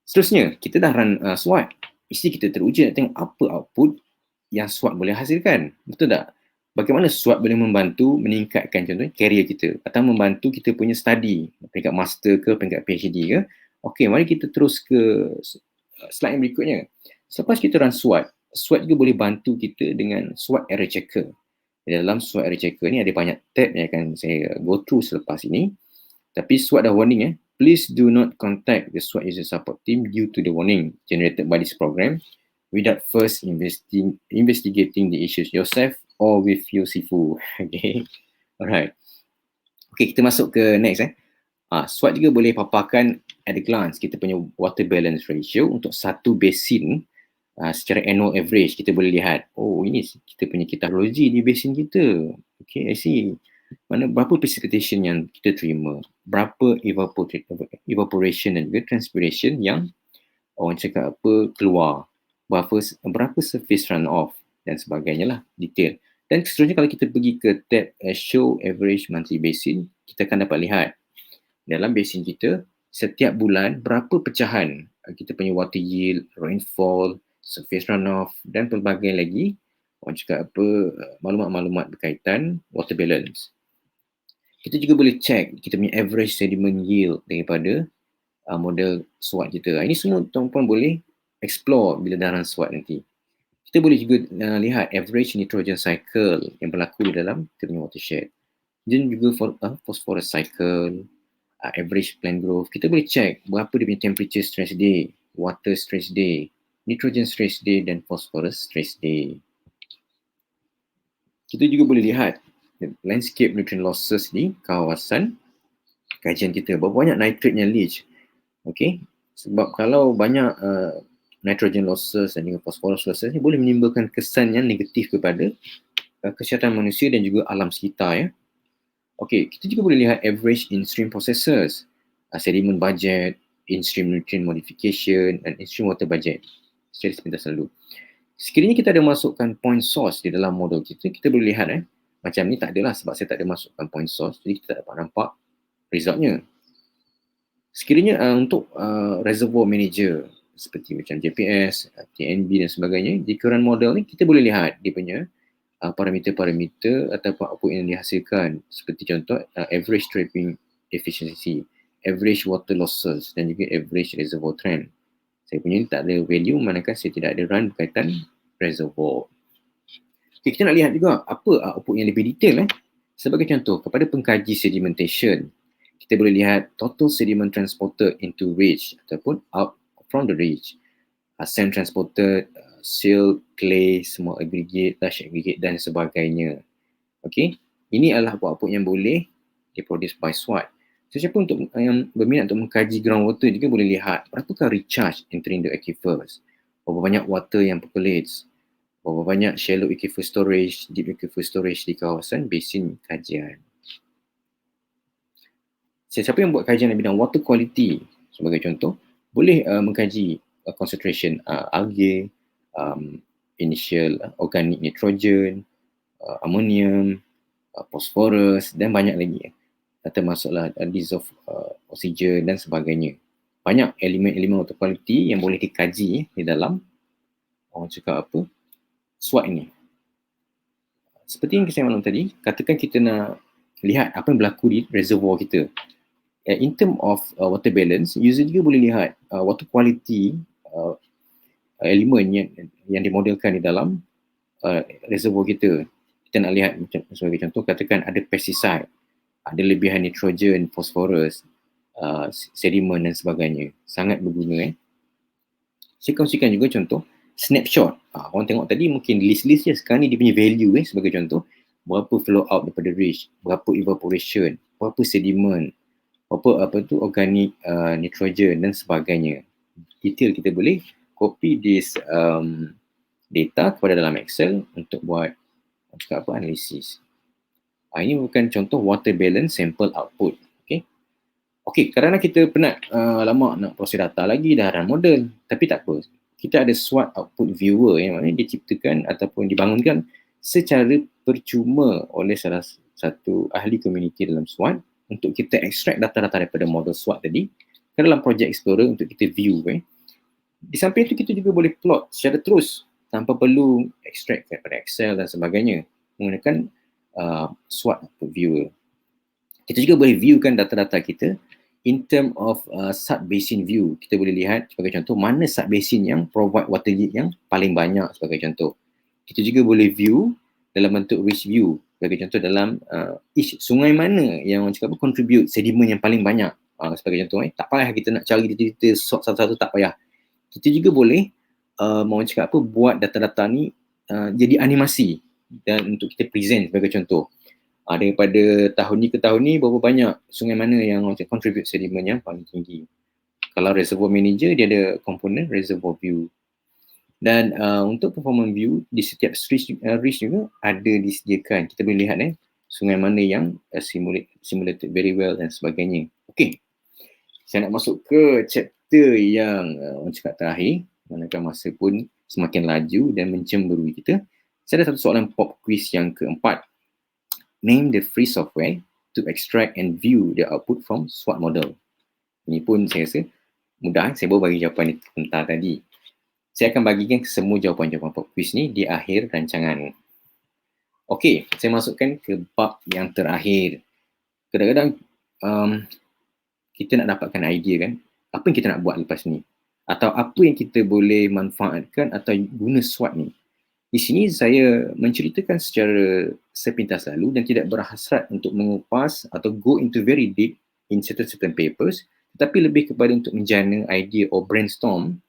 [SPEAKER 10] Seterusnya, kita dah run SWOT. Mesti kita teruja nak tengok apa output yang SWOT boleh hasilkan. Betul tak? Bagaimana SWOT boleh membantu meningkatkan contohnya career kita atau membantu kita punya study, peringkat master ke, peringkat PhD ke. Okey, mari kita terus ke slide yang berikutnya. Selepas kita run SWOT, SWOT juga boleh bantu kita dengan SWOT error checker. Di dalam SWOT error checker ni ada banyak tab yang akan saya go through selepas ini. Tapi SWOT dah warning please do not contact the SWOT user support team due to the warning generated by this program without first investigating the issues yourself or with your sifu. Okay. Alright. Okay, kita masuk ke next. SWOT juga boleh paparkan at a glance kita punya water balance ratio untuk satu basin secara annual average. Kita boleh lihat, oh ini kita punya hydrology di basin kita. Okay, I see. Mana berapa precipitation yang kita terima, berapa evaporation dan juga transpiration yang orang cakap apa keluar, berapa surface runoff dan sebagainya lah, detail. Dan seterusnya kalau kita pergi ke tab show average monthly basin, kita akan dapat lihat dalam basin kita setiap bulan berapa pecahan kita punya water yield, rainfall, surface runoff dan pelbagai lagi orang cakap apa maklumat-maklumat berkaitan water balance. Kita juga boleh check kita punya average sediment yield daripada model SWOT kita. Ini semua tuan-puan boleh explore bila dah run SWOT nanti. Kita boleh juga lihat average nitrogen cycle yang berlaku di dalam kita punya watershed. Dan juga phosphorus cycle, average plant growth. Kita boleh check berapa dia punya temperature stress day, water stress day, nitrogen stress day dan phosphorus stress day. Kita juga boleh lihat landscape nutrient losses di kawasan kajian kita. Berapa banyak nitrate yang leach. Okay? Sebab kalau banyak nitrogen losses dan juga phosphorus losses ni boleh menimbulkan kesan yang negatif kepada kesihatan manusia dan juga alam sekitar, ya. Okey, kita juga boleh lihat average in-stream processes, sediment budget, in-stream nutrient modification dan in-stream water budget secara sepintas lalu. Sekiranya kita ada masukkan point source di dalam model kita, kita boleh lihat macam ni tak adalah sebab saya tak ada masukkan point source, jadi kita tak dapat nampak resultnya. Sekiranya untuk reservoir manager seperti macam JPS, TNB dan sebagainya, di current model ni kita boleh lihat dia punya parameter-parameter ataupun output yang dihasilkan, seperti contoh average trapping efficiency, average water losses dan juga average reservoir trend. Saya punya ni tak ada value manakala saya tidak ada run berkaitan reservoir. Okay, kita nak lihat juga apa output yang lebih detail. Sebagai contoh, kepada pengkaji sedimentation, kita boleh lihat total sediment transported into ridge ataupun out from the ridge, sand transported, silt, clay, semua aggregate, lush aggregate dan sebagainya. Okay, ini adalah output yang boleh diproduce by SWOT. Sesiapa yang berminat untuk mengkaji groundwater juga boleh lihat berapakah recharge entering the aquifers, berapa banyak water yang percolates, berapa banyak shallow aquifer storage, deep aquifer storage di kawasan basin kajian. Sesiapa yang buat kajian dalam bidang water quality, sebagai contoh, boleh mengkaji concentration algae, initial organic nitrogen, ammonium, phosphorus dan banyak lagi. Termasuklah dissolved oxygen dan sebagainya. Banyak elemen-elemen water quality yang boleh dikaji di dalam SWOT ini. Seperti yang saya maklum tadi, katakan kita nak lihat apa yang berlaku di reservoir kita. In term of water balance, user juga boleh lihat water quality elemen yang dimodelkan di dalam reservoir kita. Kita nak lihat sebagai contoh, katakan ada pesticide, ada lebihan nitrogen, fosforus, sedimen dan sebagainya. Sangat berguna. Saya kongsikan juga contoh snapshot. Orang tengok tadi mungkin list-list je, sekarang ni dia punya value sebagai contoh. Berapa flow out daripada ridge, berapa evaporation, berapa sedimen, berapa organic nitrogen dan sebagainya. Detail kita boleh copy this data kepada dalam Excel untuk buat analisis. Ini bukan contoh water balance sample output. Okey, kadang-kadang kita penat lama nak proses data lagi, dah run model. Tapi tak apa. Kita ada SWOT output viewer yang mana diciptakan ataupun dibangunkan secara percuma oleh salah satu ahli komuniti dalam SWOT untuk kita extract data-data daripada model SWOT tadi ke dalam Project Explorer untuk kita view. Di samping itu kita juga boleh plot secara terus tanpa perlu extract daripada Excel dan sebagainya menggunakan SWOT output viewer. Kita juga boleh viewkan data-data kita in term of sub-basin view. Kita boleh lihat sebagai contoh mana sub-basin yang provide water yield yang paling banyak sebagai contoh. Kita juga boleh view dalam bentuk rich view. Sebagai contoh dalam sungai mana yang contribute sedimen yang paling banyak. Sebagai contoh, tak payah kita nak cari detail sort satu-satu, tak payah. Kita juga boleh buat data-data ni jadi animasi dan untuk kita present sebagai contoh. Daripada tahun ni ke tahun ni, berapa banyak sungai mana yang contribute sedimen yang paling tinggi. Kalau reservoir manager, dia ada komponen reservoir view. Dan untuk performance view, di setiap reach juga ada disediakan. Kita boleh lihat sungai mana yang simulated very well dan sebagainya. Okey, saya nak masuk ke chapter yang terakhir. Manakala masa pun semakin laju dan mencemburui kita. Saya ada satu soalan pop quiz yang keempat. Name the free software to extract and view the output from SWOT model. Ini pun saya rasa mudah. Saya baru bagi jawapan ni sebentar tadi. Saya akan bagikan semua jawapan-jawapan pop quiz ni di akhir rancangan. Okey, saya masukkan ke bab yang terakhir. Kadang-kadang kita nak dapatkan idea kan, apa yang kita nak buat lepas ni. atau apa yang kita boleh manfaatkan atau guna SWOT ni. Di sini saya menceritakan secara sepintas lalu dan tidak berhasrat untuk mengupas atau go into very deep in certain papers, tetapi lebih kepada untuk menjana idea or brainstorm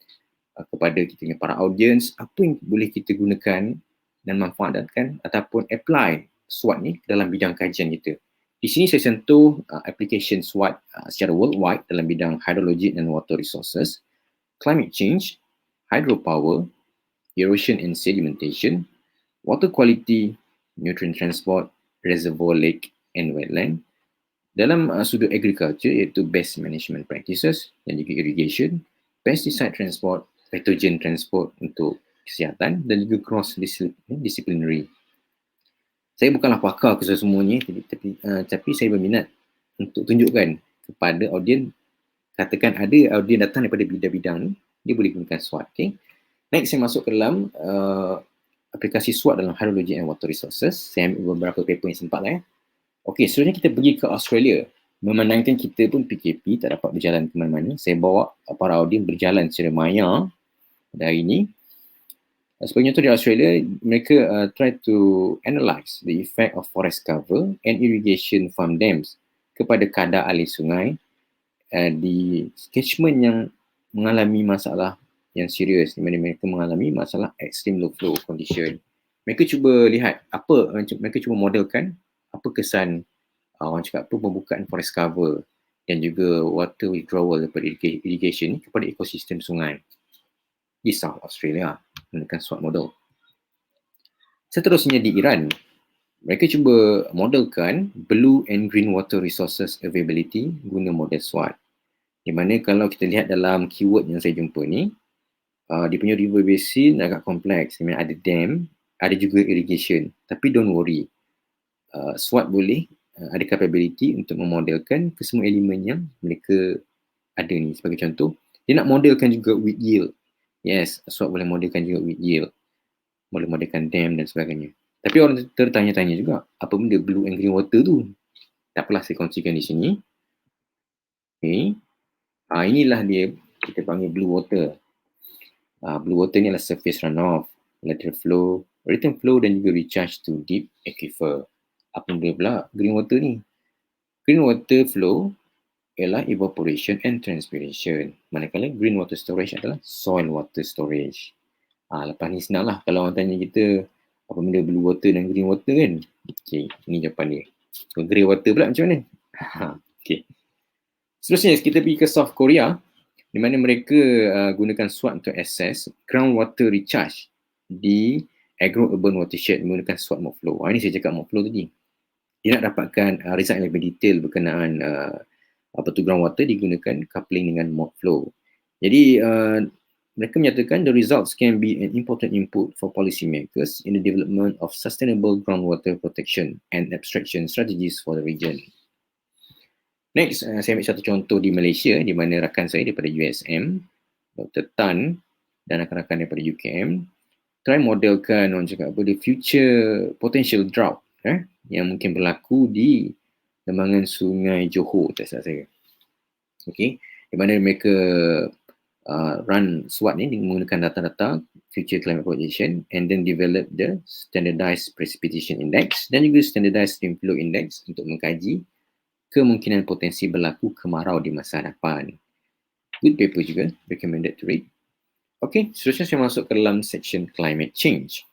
[SPEAKER 10] kepada kita punya para audience, apa yang boleh kita gunakan dan manfaatkan ataupun apply SWOT ni dalam bidang kajian kita. Di sini saya sentuh application SWOT secara worldwide dalam bidang hydrology and water resources, climate change, hydropower, erosion and sedimentation, water quality, nutrient transport, reservoir lake and wetland. Dalam sudut agriculture iaitu best management practices dan juga irrigation, pesticide transport, pathogen transport untuk kesihatan dan juga cross-disciplinary. Saya bukanlah pakar ke semuanya, tapi saya berminat untuk tunjukkan kepada audien, katakan ada audien datang daripada bidang-bidang ni, dia boleh gunakan SWOT. Okay? Next, saya masuk ke dalam aplikasi SWOT dalam hydrology and water resources. Saya ambil beberapa paper yang sempat lah ya. Okey, seterusnya kita pergi ke Australia. Memandangkan kita pun PKP tak dapat berjalan ke mana-mana, saya bawa para audien berjalan secara maya dari ini. Sebagai contoh di Australia, mereka try to analyse the effect of forest cover and irrigation farm dams kepada kadar alir sungai di catchment yang mengalami masalah yang serius, di mana mereka mengalami masalah extreme low flow condition. Mereka cuba lihat mereka cuba modelkan apa kesan orang cakap apa pembukaan forest cover dan juga water withdrawal daripada irrigation ni kepada ekosistem sungai di South Australia menggunakan SWOT model. Seterusnya di Iran, mereka cuba modelkan blue and green water resources availability guna model SWOT. Di mana kalau kita lihat dalam keyword yang saya jumpa ni, dia punya river basin agak kompleks, di mana ada dam, ada juga irrigation. Tapi don't worry, SWOT boleh ada capability untuk memodelkan kesemua elemen yang mereka ada ni. Sebagai contoh, dia nak modelkan juga with yield. Yes, SWOT boleh modelkan juga with yield, boleh modelkan dam dan sebagainya. Tapi orang tertanya-tanya juga, apa benda blue and green water tu? Tak apalah, saya kongsikan di sini. Okay. Inilah dia, kita panggil blue water. Blue water ni adalah surface runoff, lateral flow, return flow dan juga recharge to deep aquifer. Apa benda pula green water ni? Green water flow ialah evaporation and transpiration. Manakala green water storage adalah soil water storage. Lepas ni senang lah kalau orang tanya kita apa benda blue water dan green water kan. Okay, ini jawapan dia. So, grey water pula macam mana? Okay. Seterusnya kita pergi ke South Korea, di mana mereka gunakan SWOT untuk assess groundwater recharge di agro-urban watershed menggunakan SWOT mode flow. Ini saya cakap mode flow tadi. Dia nak dapatkan result yang lebih detail berkenaan groundwater digunakan coupling dengan mode flow. Jadi mereka menyatakan the results can be an important input for policy makers in the development of sustainable groundwater protection and abstraction strategies for the region. Next, saya ambil satu contoh di Malaysia, di mana rakan saya daripada USM, Dr. Tan dan rakan-rakan daripada UKM try modelkan orang cakap apa, the future potential drought yang mungkin berlaku di lembangan sungai Johor, tak salah saya. Okay, di mana mereka run SWOT ni menggunakan data-data future climate projection and then develop the standardized precipitation index dan juga standardized stream flow index untuk mengkaji kemungkinan potensi berlaku kemarau di masa hadapan. Good paper juga, recommended to read. Okay, seterusnya saya masuk ke dalam section climate change.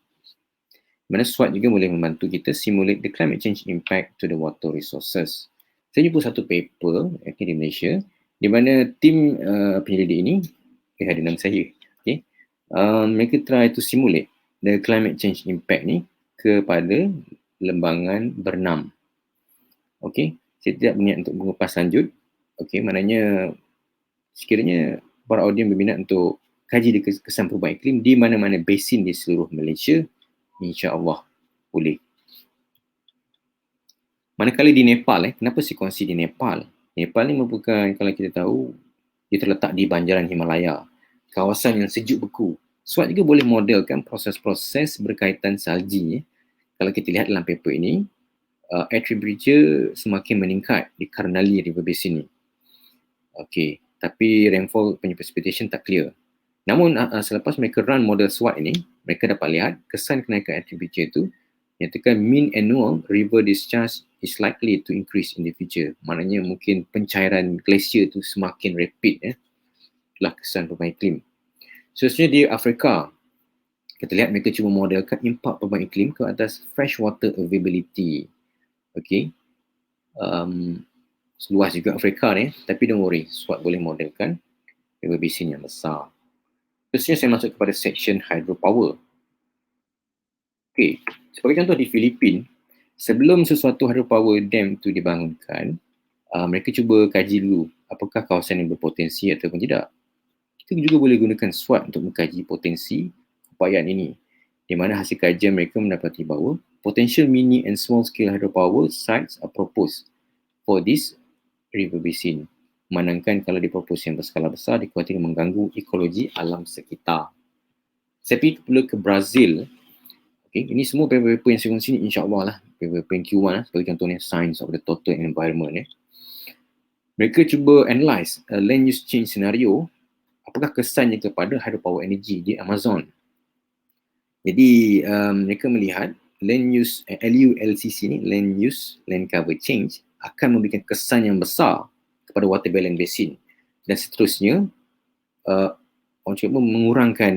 [SPEAKER 10] Mana SWOT juga boleh membantu kita simulate the climate change impact to the water resources. Saya jumpa satu paper di Malaysia, di mana tim penyelidik ini, ada nama saya, okay, mereka try to simulate the climate change impact ni kepada lembangan Bernam. Okay, saya tidak berniat untuk mengupas lanjut. Okay, maknanya sekiranya para audien berminat untuk kaji kesan perubahan iklim di mana-mana basin di seluruh Malaysia, insya-Allah boleh. Manakala di Nepal, kenapa saya kongsi di Nepal? Nepal ni merupakan, kalau kita tahu, dia terletak di banjaran Himalaya, kawasan yang sejuk beku. SWOT juga boleh modelkan proses-proses berkaitan salji. Kalau kita lihat dalam paper ini, air temperature semakin meningkat di Karnali River Basin ni. Okey, tapi rainfall punya precipitation tak clear. Namun selepas mereka run model SWOT ini, mereka dapat lihat kesan kenaikan air temperature itu nyatakan mean annual river discharge is likely to increase in the future. Maknanya mungkin pencairan glacier itu semakin rapid itulah kesan perubahan iklim. Seterusnya di Afrika, kita lihat mereka cuba modelkan impak perubahan iklim ke atas freshwater availability. Okay. Seluas juga Afrika ni, tapi don't worry, SWOT boleh modelkan river basin yang besar. Seterusnya saya masuk kepada section hydropower. Okay, sebagai contoh di Filipina, sebelum sesuatu hydropower dam itu dibangunkan, mereka cuba kaji dulu apakah kawasan yang berpotensi ataupun tidak. Kita juga boleh gunakan SWOT untuk mengkaji potensi upayaan ini, di mana hasil kajian mereka mendapati bahawa potential mini and small scale hydropower sites are proposed for this river basin. Memandangkan kalau dipropos yang berskala besar, dikhawatirkan mengganggu ekologi alam sekitar. Saya pergi pula ke Brazil. Okay, ini semua paper-paper yang saya kongsi ni insya-Allah lah, paper-paper yang Q1 lah, sebagai contohnya Science of the Total Environment. Mereka cuba analyse land use change scenario, apakah kesannya kepada hydropower energy di Amazon. Jadi mereka melihat land use LULCC ni, land use land cover change, akan memberikan kesan yang besar kepada water balance basin, dan seterusnya orang cakap mengurangkan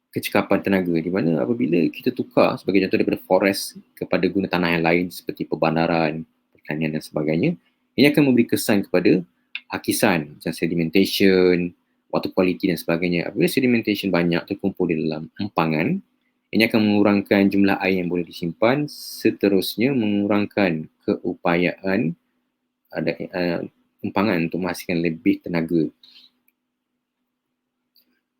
[SPEAKER 10] kecekapan tenaga, di mana apabila kita tukar sebagai contoh daripada forest kepada guna tanah yang lain seperti perbandaran, pertanian dan sebagainya, ini akan memberi kesan kepada hakisan macam sedimentation, water quality dan sebagainya. Apabila sedimentation banyak terkumpul di dalam empangan, ini akan mengurangkan jumlah air yang boleh disimpan, seterusnya mengurangkan keupayaan empangan untuk menghasilkan lebih tenaga.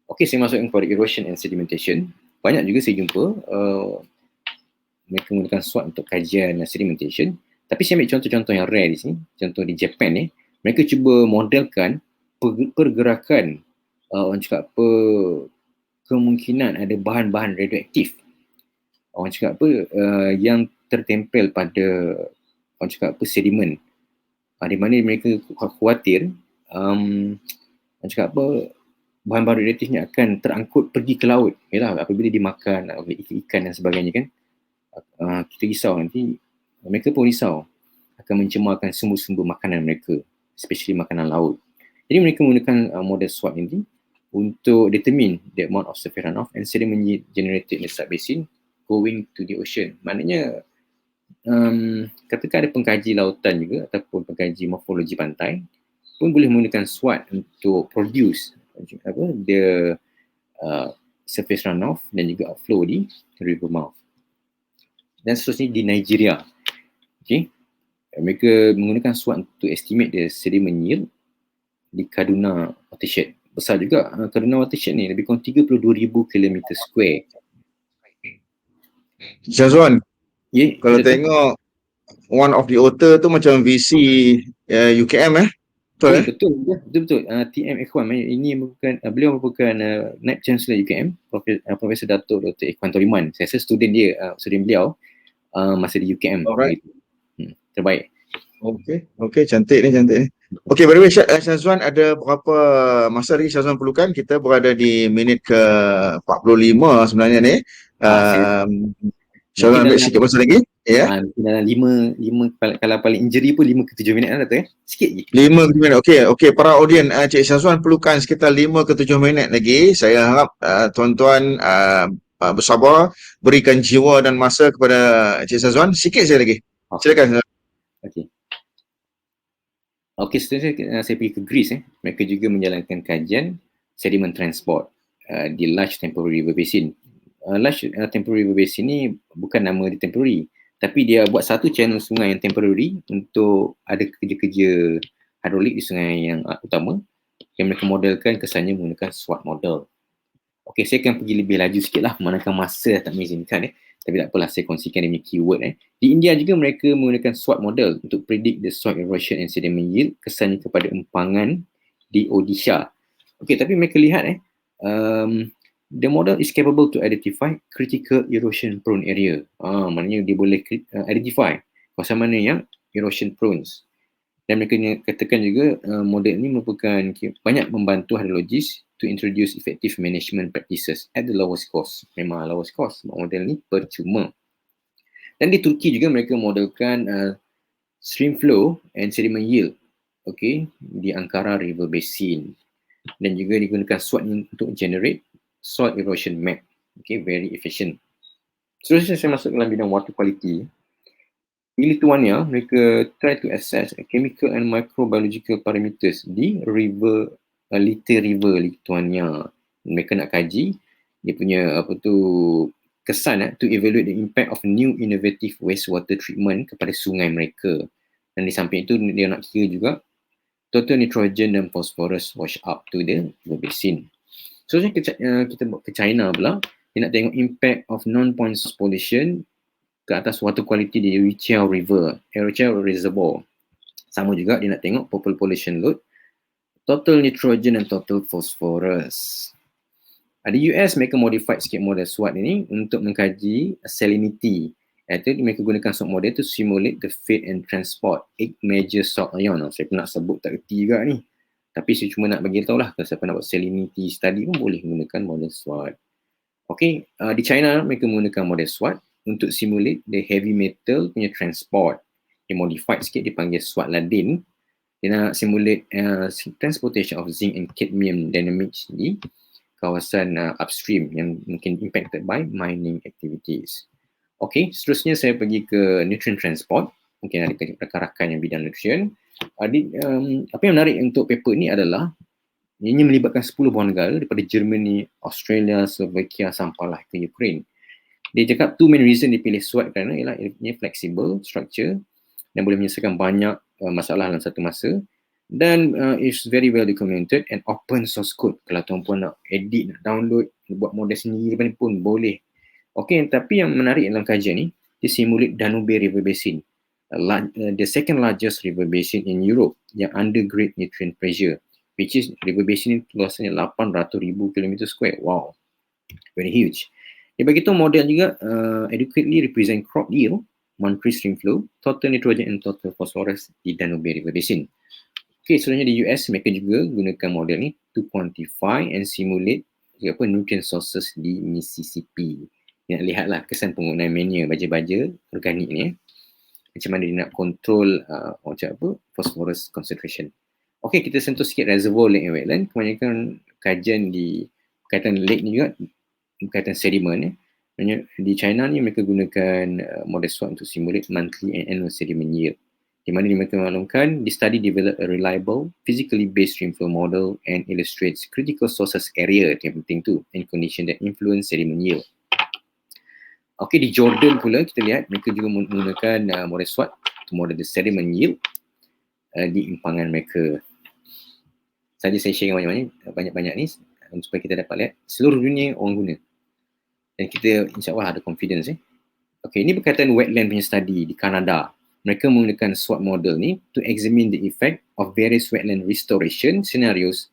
[SPEAKER 10] Okey, saya masuk kepada erosion and sedimentation. Banyak juga saya jumpa mereka menggunakan SWOT untuk kajian sedimentation. Tapi saya ambil contoh-contoh yang rare di sini. Contoh di Japan ni, mereka cuba modelkan pergerakan orang cakap apa, kemungkinan ada bahan-bahan radioaktif. Orang cakap apa, yang tertempel pada orang cakap apa, sedimen. Di mana mereka khawatir orang cakap apa, bahan-bahan radioaktifnya akan terangkut pergi ke laut. Yalah, apabila dimakan oleh ikan dan sebagainya kan. Kita risau nanti, mereka pun risau akan mencemarkan sumber-sumber makanan mereka, especially makanan laut. Jadi mereka menggunakan model SWOT ini untuk determine the amount of surface runoff and sediment generated in the subbasin going to the ocean. Maknanya katakan ada pengkaji lautan juga ataupun pengkaji morfologi pantai pun boleh menggunakan SWOT untuk produce the surface runoff dan juga outflow di river mouth. Dan seterusnya di Nigeria. Okay. Mereka menggunakan SWOT untuk estimate the sediment yield di Kaduna watershed. Besar juga Kaduna watershed ni, lebih kurang 32,000 km square.
[SPEAKER 9] Syazwan, kalau tengok one of the author tu macam VC UKM Betul. TM Ikhwan ini beliau merupakan Naib Chancellor UKM, Profesor Dato' Dr. Ikhwan Toriman. Saya rasa student beliau masa di UKM. Alright.
[SPEAKER 10] Terbaik.
[SPEAKER 9] Okey, cantik ni. Okey, by the way Syazwan, ada berapa masa lagi Syazwan perlukan? Kita berada di minit ke 45 sebenarnya ni. Syazwan ambil sikit masa lagi. Ya.
[SPEAKER 10] Dalam 5 kalau paling injury pun 5 ke 7 minit lah tu sikit je.
[SPEAKER 9] 5 ke 7 minit. Okey, para audien, Cik Syazwan perlukan sekitar 5 ke 7 minit lagi. Saya harap tuan-tuan bersabar, berikan jiwa dan masa kepada Cik Syazwan. Sikit saja lagi. Silakan.
[SPEAKER 10] Okey, seterusnya saya pergi ke Greece. Mereka juga menjalankan kajian sediment transport di Large Temporary River Basin. Large Temporary River Basin ni bukan nama dia temporary, tapi dia buat satu channel sungai yang temporary untuk ada kerja-kerja hidrolik di sungai yang utama yang mereka modelkan kesannya menggunakan SWOT model. Okey, saya akan pergi lebih laju sikit lah, manakala masa tak mengizinkan. Tapi tak apalah, saya kongsikan dia punya keyword. Di India juga mereka menggunakan SWOT model untuk predict the soil erosion and sediment yield, kesannya kepada empangan di Odisha. Okey, tapi mereka lihat the model is capable to identify critical erosion prone area. Maknanya dia boleh identify kawasan mana yang erosion prone. Dan mereka katakan juga model ini merupakan banyak membantu hydrologist to introduce effective management practices at the lowest cost. Memang lowest cost sebab model ni percuma. Dan di Turki juga mereka modelkan stream flow and sediment yield, okay, di Ankara River Basin. Dan juga digunakan SWOT untuk generate soil erosion map. Okay, very efficient. Seterusnya saya masuk dalam bidang water quality. Di Lithuania, mereka try to assess chemical and microbiological parameters di river, Lite River Lithuania. Mereka nak kaji dia punya kesan to evaluate the impact of new innovative wastewater treatment kepada sungai mereka. Dan di samping itu dia nak kira juga total nitrogen dan phosphorus wash up to the river basin. So kita ke China pula, dia nak tengok impact of non-point pollution ke atas water quality di Ruichiao River, Ruichiao Reservoir. Sama juga dia nak tengok population load, total nitrogen dan total phosphorus. Di US mereka modified sikit model SWOT ini untuk mengkaji salinity. Iaitu mereka gunakan SWOT model to simulate the feed and transport 8 major salt ion. Saya pun nak sebut tak reti juga ni. Tapi saya cuma nak bagi tahu lah, kalau siapa nak buat salinity study pun boleh menggunakan model SWOT. Okay, di China mereka menggunakan model SWOT untuk simulate the heavy metal punya transport. Dia modified sikit, dipanggil SWOT Ladin. Dia nak simulate transportation of zinc and cadmium dynamics di kawasan upstream yang mungkin impacted by mining activities. Okay, seterusnya saya pergi ke nutrient transport. Mungkin ada rakan-rakan yang bidang nutrient. Apa yang menarik untuk paper ni adalah ianya melibatkan 10 buah negara daripada Germany, Australia, Slovakia sampailah ke Ukraine. Dia cakap two main reason dia pilih SWOT kerana ialah ia flexible structure dan boleh menyelesaikan banyak masalah dalam satu masa, dan it's very well documented and open source code. Kalau tuan-puan nak edit, nak download, nak buat model sendiri pun boleh. Okay, tapi yang menarik dalam kajian ni, dia simulate Danube River Basin, the second largest river basin in Europe yang under great nutrient pressure, which is river basin ni luasannya 800,000 km². Wow, very huge. Dia bagi tahu model juga adequately represent crop yield, monthly stream flow, total nitrogen and total phosphorus di Danube River Basin. Okay, selanjutnya di US mereka juga gunakan model ni to quantify and simulate nutrient sources di Mississippi. Dia nak lihatlah kesan penggunaan mania baja-baja organik ni. Macam mana dia nak control phosphorus concentration. Okay, kita sentuh sikit reservoir, lake and wetland. Kebanyakan kajian di berkaitan lake ni juga berkaitan sedimen. Di China ni mereka gunakan model SWOT untuk simulate monthly and annual sediment yield. Di mana mereka maklumkan, the study develop a reliable, physically based streamflow model and illustrates critical sources area, yang penting tu, and condition that influence sediment yield. Okay, di Jordan pula kita lihat mereka juga menggunakan model SWOT untuk model the sediment yield di empangan mereka. Saja saya share banyak-banyak ni supaya kita dapat lihat seluruh dunia orang guna. Dan kita insyaAllah ada confidence. Okay, ini berkaitan wetland punya study di Kanada. Mereka menggunakan SWOT model ni to examine the effect of various wetland restoration scenarios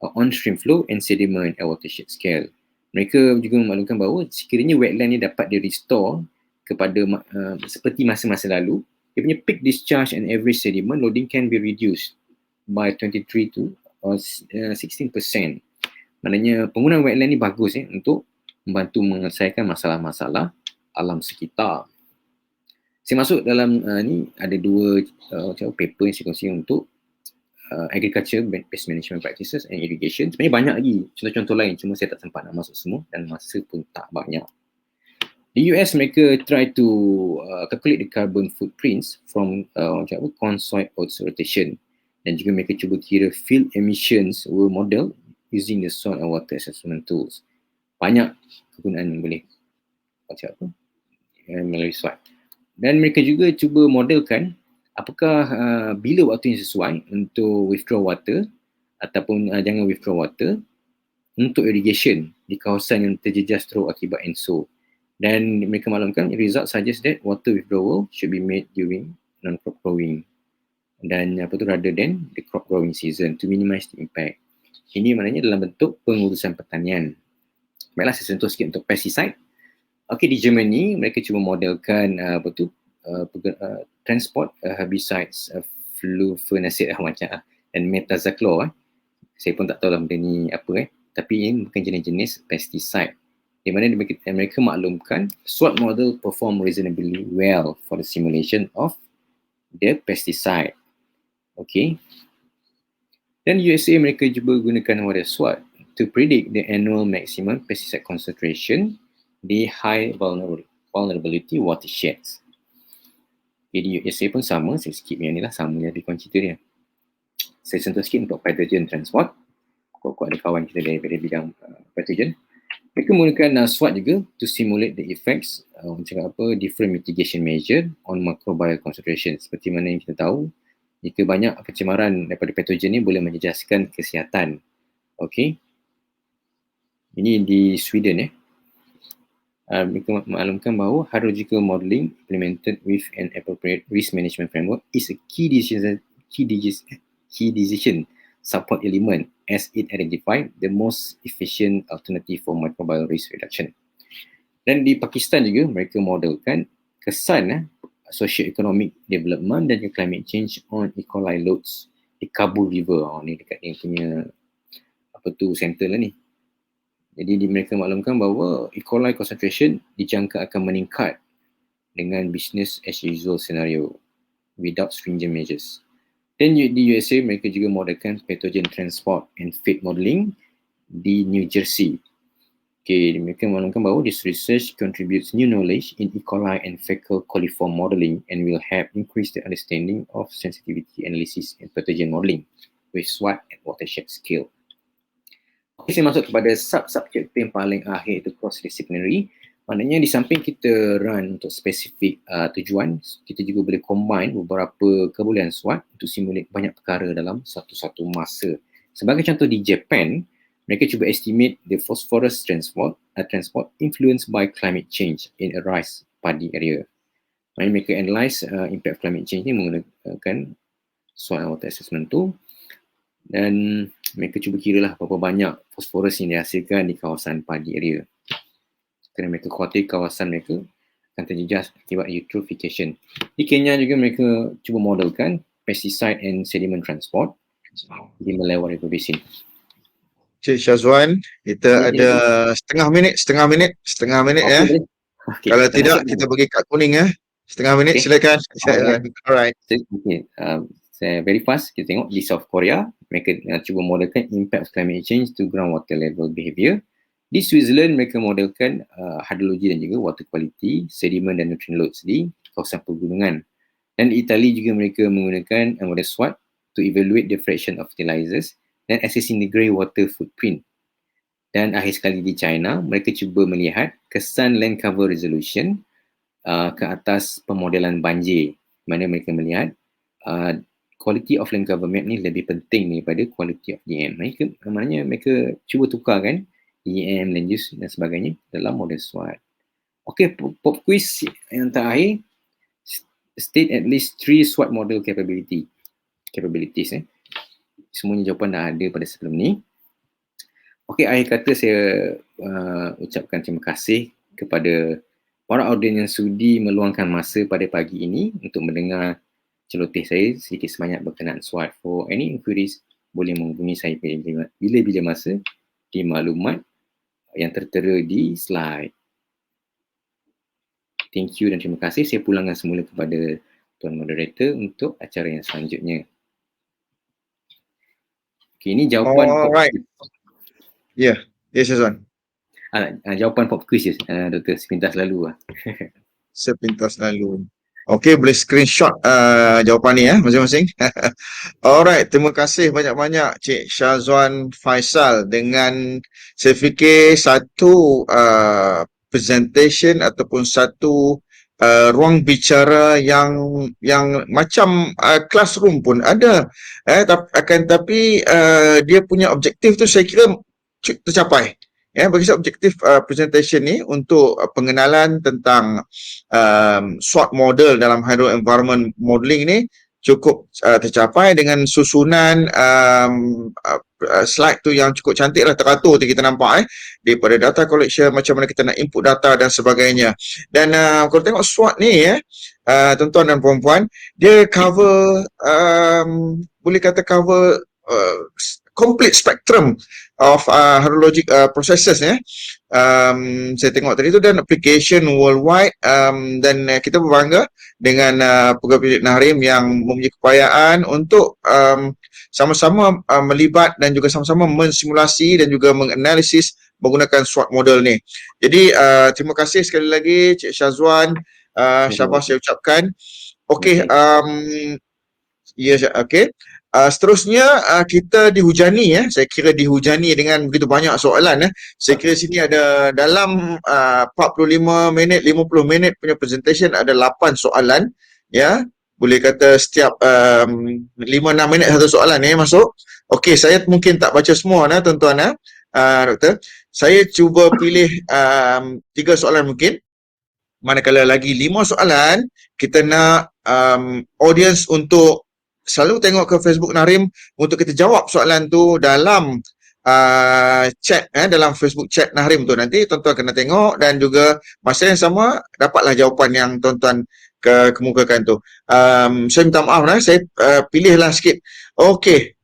[SPEAKER 10] on stream flow and sediment at watershed scale. Mereka juga memaklumkan bahawa sekiranya wetland ni dapat di-restore kepada seperti masa-masa lalu, dia punya peak discharge and average sediment loading can be reduced by 23 to 16%. Maknanya penggunaan wetland ni bagus untuk membantu menyelesaikan masalah-masalah alam sekitar. Saya masuk dalam ni ada dua paper yang saya kongsi untuk agriculture based management practices and irrigation. Sebenarnya banyak lagi contoh-contoh lain, cuma saya tak sempat nak masuk semua dan masa pun tak banyak. Di US mereka try to calculate the carbon footprints from corn soil oats rotation, dan juga mereka cuba kira field emissions were model using the soil and water assessment tools. Banyak kegunaan yang boleh melalui SWOT. Dan mereka juga cuba modelkan apakah bila waktu yang sesuai untuk withdraw water ataupun jangan withdraw water untuk irrigation di kawasan yang terjejas teruk akibat ENSO. Dan mereka maklumkan result suggest that water withdrawal should be made during non-crop growing dan rather than the crop growing season to minimize the impact. Ini maknanya dalam bentuk pengurusan pertanian. Baiklah, saya sentuh sikit untuk pesticide. Okay, di Germany mereka cuba modelkan transport herbicides flufenacid macam dan metazaclor. Saya pun tak tahu lah benda ni apa tapi ini bukan jenis-jenis pesticide. Di mana mereka maklumkan SWOT model perform reasonably well for the simulation of the pesticide. Okay. Dan USA mereka cuba gunakan model SWOT to predict the annual maximum pesticide concentration di high vulnerability watersheds. Jadi USA pun sama, saya skip yang ni lah, sama je lebih kurang cerita dia. Saya sentuh sikit untuk pathogen transport. Kok ada kawan kita daripada bidang pathogen. Mereka menggunakan SWOT juga to simulate the effects different mitigation measure on microbial concentration. Seperti mana yang kita tahu, jika banyak pencemaran daripada pathogen ni boleh menjejaskan kesihatan. Okay. Ini di Sweden mereka maklumkan bahawa hydrological modelling implemented with an appropriate risk management framework is a key decision support element as it identified the most efficient alternative for microbial risk reduction. Dan di Pakistan juga mereka modelkan kesan socio-economic development dan climate change on E. coli loads di Kabul River. Ni dekat yang punya center lah ni. Jadi mereka maklumkan bahawa E. coli concentration dijangka akan meningkat dengan business as usual scenario without stringent measures. Dan di USA mereka juga modelkan pathogen transport and fate modelling di New Jersey. Okay, mereka maklumkan bahawa this research contributes new knowledge in E. coli and fecal coliform modelling and will help increase the understanding of sensitivity analysis and pathogen modelling with SWOT at watershed scale. Okay, saya masuk kepada sub-subjek yang paling akhir, itu cross-disciplinary. Maknanya di samping kita run untuk spesifik tujuan, kita juga boleh combine beberapa kebolehan SWOT untuk simulate banyak perkara dalam satu-satu masa. Sebagai contoh di Japan, mereka cuba estimate the phosphorus transport influenced by climate change in a rice paddy area. Maknanya mereka analyse impact climate change ni menggunakan SWOT and water assessment tu, dan mereka cuba kira lah berapa banyak phosphorus yang dihasilkan di kawasan paddy area. Kerana mereka khawatir kawasan mereka akan terjejas akibat eutrophication. Di Kenya juga mereka cuba modelkan pesticide and sediment transport di Malabar River Basin.
[SPEAKER 9] Cik Syazwan, kita ada setengah minit ya. Okay. Kalau tidak kita bagi kad kuning ya. Setengah minit silakan. Alright.
[SPEAKER 10] Okay. Saya very fast, kita tengok di South Korea, mereka cuba modelkan impact of climate change to groundwater level behaviour. Di Switzerland, mereka modelkan hydrology dan juga water quality, sediment dan nutrient loads di kawasan pegunungan. Dan di Itali juga mereka menggunakan model SWOT to evaluate the fraction of fertilizers dan assessing the grey water footprint. Dan akhir sekali di China, mereka cuba melihat kesan land cover resolution ke atas pemodelan banjir. Mana mereka melihat quality of land cover map ni lebih penting daripada quality of DEM. Maknanya mereka cuba tukarkan DEM, land use dan sebagainya dalam model SWOT. Okay, pop quiz yang terakhir. State at least 3 SWOT model capabilities. Semuanya jawapan dah ada pada sebelum ni. Okay, akhir kata saya ucapkan terima kasih kepada para audien yang sudi meluangkan masa pada pagi ini untuk mendengar celoteh saya sedikit sebanyak berkenaan SWOT. For any inquiries, boleh menghubungi saya bila-bila masa di maklumat yang tertera di slide. Thank you dan terima kasih. Saya pulangkan semula kepada Tuan Moderator untuk acara yang selanjutnya. Okay, ini jawapan pop quiz.
[SPEAKER 9] Ya, Syazwan.
[SPEAKER 10] Jawapan pop quiz Doktor, sepintas lalu lah.
[SPEAKER 9] Sepintas lalu. Okey, boleh screenshot jawapan ni masing-masing. Alright, terima kasih banyak-banyak Cik Syazwan Faisal dengan saya fikir satu presentation ataupun satu ruang bicara yang macam classroom pun ada. Tapi dia punya objektif tu saya kira tercapai. Bagi saya objektif presentation ni untuk pengenalan tentang SWOT model dalam hydro environment modeling ni cukup tercapai dengan susunan slide tu yang cukup cantik lah, teratur tu kita nampak daripada data collection, macam mana kita nak input data dan sebagainya. Dan kalau tengok SWOT ni tuan-tuan dan puan-puan, dia cover boleh kata cover complete spectrum of hydrologic processes saya tengok tadi tu, dan application worldwide, dan kita berbangga dengan Program Projek Nahrim yang mempunyai keupayaan untuk sama-sama melibat dan juga sama-sama mensimulasi dan juga menganalisis menggunakan SWOT model ni. Jadi terima kasih sekali lagi Cik Syazwan, Syabas saya ucapkan. Okey, okey. Seterusnya kita dihujani saya kira dihujani dengan begitu banyak soalan Saya kira sini ada dalam 45 minit 50 minit punya presentation ada 8 soalan boleh kata setiap 5-6 minit satu soalan masuk. Okey, saya mungkin tak baca semua tuan-tuan doktor. Saya cuba pilih 3 soalan mungkin. Manakala lagi 5 soalan, kita nak audience untuk selalu tengok ke Facebook Nahrim untuk kita jawab soalan tu dalam chat dalam Facebook chat Nahrim tu. Nanti tuan-tuan kena tengok dan juga masa yang sama dapatlah jawapan yang tuan-tuan kemukakan tu. Saya minta maaf saya pilihlah sikit. Okey,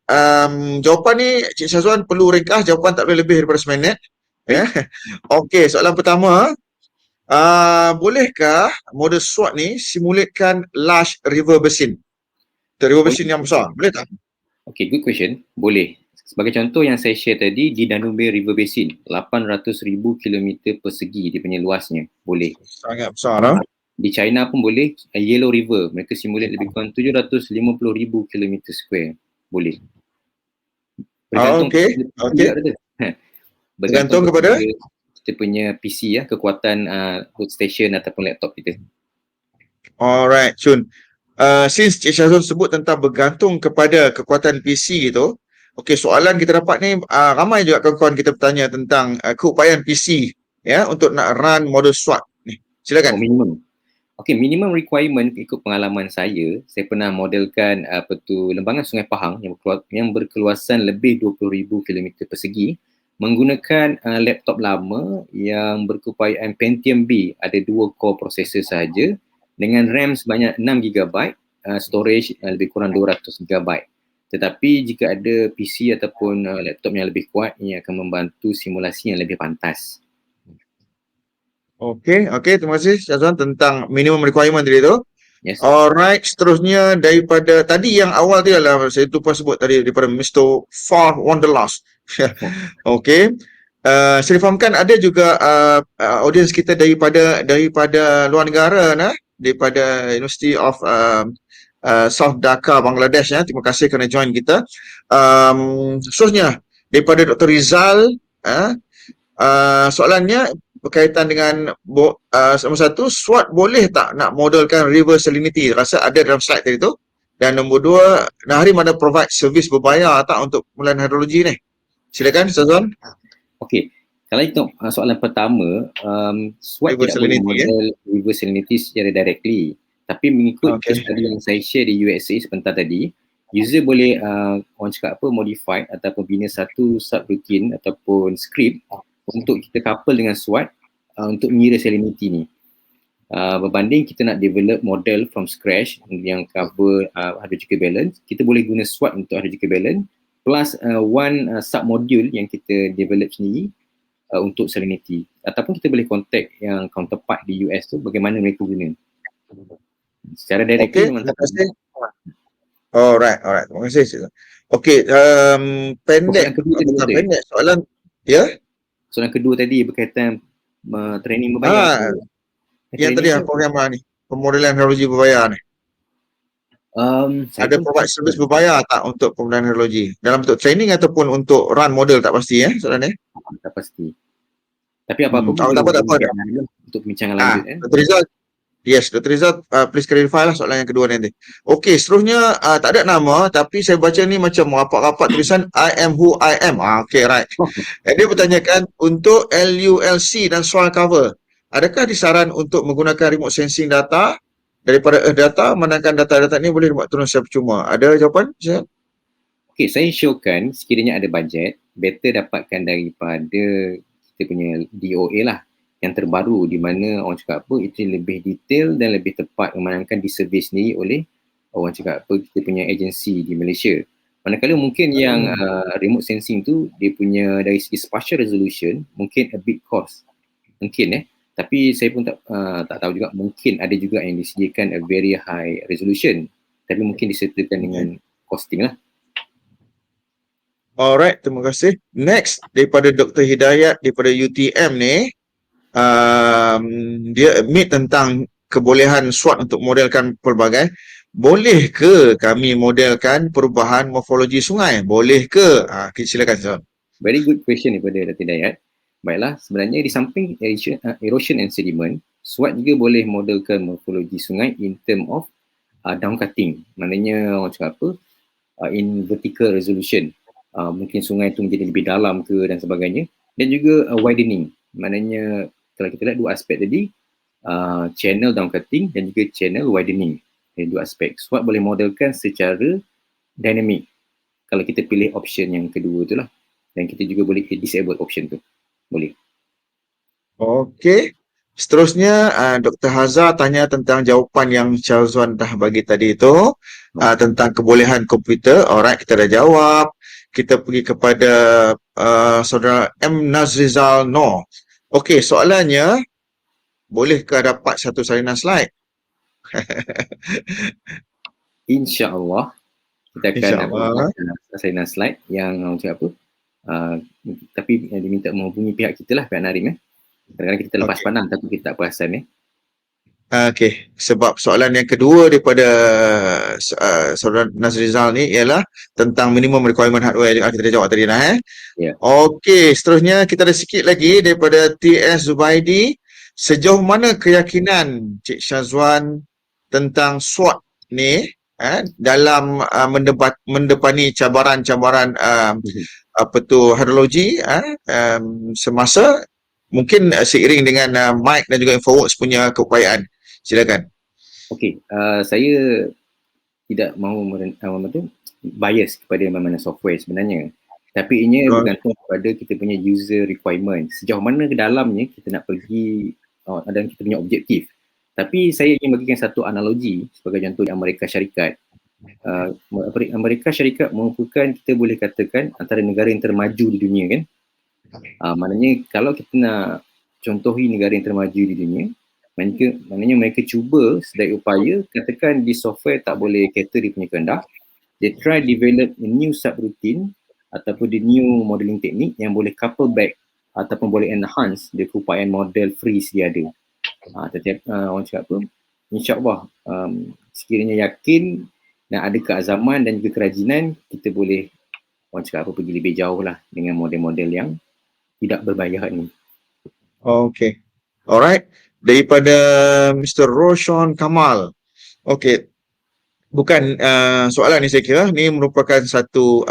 [SPEAKER 9] jawapan ni Cik Syazwan perlu ringkas, jawapan tak boleh lebih daripada 1 minit. Okey, soalan pertama, bolehkah model SWOT ni simulatekan large river basin? River basin yang besar, boleh tak?
[SPEAKER 10] Okay, good question. Boleh. Sebagai contoh yang saya share tadi, di Danube River Basin, 800,000 km persegi dia punya luasnya. Boleh.
[SPEAKER 9] Sangat besar
[SPEAKER 10] Di China pun boleh. Yellow River, mereka simulate lebih kurang 750,000 km square. Boleh. Bergantung
[SPEAKER 9] Bergantung kepada
[SPEAKER 10] kita punya PC kekuatan workstation ataupun laptop kita.
[SPEAKER 9] Alright, Chun. Since Cik Syazwan sebut tentang bergantung kepada kekuatan PC itu, okey, soalan kita dapat ni ramai juga kawan-kawan kita bertanya tentang keupayaan PC untuk nak run model SWOT ni. Silakan.
[SPEAKER 10] Minimum. Okey, minimum requirement ikut pengalaman saya pernah modelkan lembangan Sungai Pahang yang berkeluasan lebih 20,000 km persegi menggunakan laptop lama yang berkeupayaan Pentium B, ada 2 core processor sahaja dengan RAM sebanyak 6GB, storage lebih kurang 200GB. Tetapi jika ada PC ataupun laptop yang lebih kuat, ia akan membantu simulasi yang lebih pantas.
[SPEAKER 9] Okey, terima kasih Syazwan tentang minimum requirement tadi tu.
[SPEAKER 10] Yes.
[SPEAKER 9] Alright, seterusnya daripada tadi yang awal tu adalah saya lupa sebut tadi daripada Mr. Far Wanderlust. Okey. Saya fahamkan ada juga audience kita daripada luar negara daripada University of South Dhaka, Bangladesh. Terima kasih kerana join kita. Seterusnya daripada Dr. Rizal, soalannya berkaitan dengan nombor 1, SWOT boleh tak nak modelkan river salinity? Rasa ada dalam slide tadi tu. Dan nombor 2, Nahrim ada provide servis berbayar tak untuk pemulahan hidrologi ni? Silakan Syazwan.
[SPEAKER 10] Okey. Kalau itu soalan pertama, SWOT tidak boleh model river salinity secara directly. Tapi mengikut study yang saya share di USA sebentar tadi, user boleh orang cakap modify ataupun bina satu subroutine ataupun script untuk kita couple dengan SWOT untuk mengira salinity ni. Berbanding kita nak develop model from scratch yang cover hydrological balance, kita boleh guna SWOT untuk hydrological balance plus one sub-module yang kita develop sendiri untuk salinity. Ataupun kita boleh contact yang counterpart di US tu bagaimana mereka guna. Secara direct
[SPEAKER 9] terima kasih. Alright. Terima kasih. Okey, pendek soalan
[SPEAKER 10] soalan kedua tadi berkaitan training berbayar.
[SPEAKER 9] Yang tadi program ni, pemodelan hidrologi berbayar ni. Ada provide servis berbayar tak untuk pemodelan hidrologi? Dalam bentuk training ataupun untuk run model, tak pasti soalan ni?
[SPEAKER 10] Tak pasti. Tapi apa-apa pun
[SPEAKER 9] tak apa.
[SPEAKER 10] Untuk bincang lanjut.
[SPEAKER 9] Dr. Rizal, Dr. Rizal, please clarify lah soalan yang kedua nanti. Okey, seterusnya tak ada nama tapi saya baca ni macam rapat-rapat tulisan I am who I am. Okey, right. Dia bertanyakan untuk LULC dan soil cover, adakah disaran untuk menggunakan remote sensing data daripada Earth data, manakala data-data ni boleh dibuat turun secara percuma? Ada jawapan?
[SPEAKER 10] Okey, Okey, saya showkan sekiranya ada bajet, better dapatkan daripada kita punya DOA lah, yang terbaru, di mana orang cakap apa, itu lebih detail dan lebih tepat, memandangkan disurvey sendiri oleh orang cakap apa, kita punya agensi di Malaysia. Manakala mungkin yang remote sensing tu, dia punya dari segi spatial resolution mungkin a bit cost, mungkin tapi saya pun tak tahu juga, mungkin ada juga yang disediakan a very high resolution, tapi mungkin disertakan dengan costing lah.
[SPEAKER 9] Alright, terima kasih. Next, daripada Dr. Hidayat daripada UTM ni, dia admit tentang kebolehan SWOT untuk modelkan pelbagai. Boleh ke kami modelkan perubahan morfologi sungai? Boleh ke? Silakan, Zon.
[SPEAKER 10] Very good question daripada Dr. Hidayat. Baiklah, sebenarnya di samping erosion and sediment, SWOT juga boleh modelkan morfologi sungai in term of down cutting. Maknanya orang cakap apa? In vertical resolution. Mungkin sungai tu menjadi lebih dalam ke dan sebagainya. Dan juga widening. Maknanya kalau kita lihat dua aspek tadi, channel down cutting dan juga channel widening. Dua aspek. SWOT boleh modelkan secara dynamic kalau kita pilih option yang kedua tu lah. Dan kita juga boleh disable option tu. Boleh.
[SPEAKER 9] Okey. Seterusnya, Dr. Hazar tanya tentang jawapan yang Syazwan dah bagi tadi itu, tentang kebolehan komputer. Alright, kita dah jawab. Kita pergi kepada saudara M. Nazrizal Noor. Okey, soalannya, bolehkah dapat satu salinan slide?
[SPEAKER 10] InsyaAllah kita akan dapat salinan slide yang macam apa, tapi diminta menghubungi pihak kita lah, pihak Narim. Kadang-kadang kita lepas pandang tapi kita tak perasan.
[SPEAKER 9] Okey, sebab soalan yang kedua daripada saudara Nazrizal ni ialah tentang minimum requirement hardware. Kita dah jawab tadi dah.
[SPEAKER 10] Ya.
[SPEAKER 9] Okey, seterusnya kita ada sikit lagi daripada TS Zubaidi. Sejauh mana keyakinan Cik Syazwan tentang SWOT ni dalam mendepani cabaran-cabaran hydrologi semasa, mungkin seiring dengan Mike dan juga Infoworks punya keupayaan. Silakan.
[SPEAKER 10] Okey, saya tidak mahu bias kepada mana-mana software sebenarnya. Tapi ianya bergantung kepada kita punya user requirement. Sejauh mana ke dalamnya kita nak pergi dan kita punya objektif. Tapi saya ingin bagikan satu analogi sebagai contoh di Amerika Syarikat. Amerika Syarikat merupakan, kita boleh katakan, antara negara yang termaju di dunia kan. Maknanya kalau kita nak contohi negara yang termaju di dunia, maknanya mereka cuba sedaya upaya, katakan di software tak boleh cater dia punya kehendak, they try develop a new subroutine ataupun the new modeling technique yang boleh couple back ataupun boleh enhance dia keupayaan model freeze dia ada. Orang cakap apa, insyaAllah sekiranya yakin dan ada keazaman dan juga kerajinan, kita boleh orang cakap apa, pergi lebih jauh lah dengan model-model yang tidak berbayar ni.
[SPEAKER 9] Okay. Alright. Daripada Mr. Roshan Kamal. Okay. Bukan soalan ni saya kira. Ni merupakan satu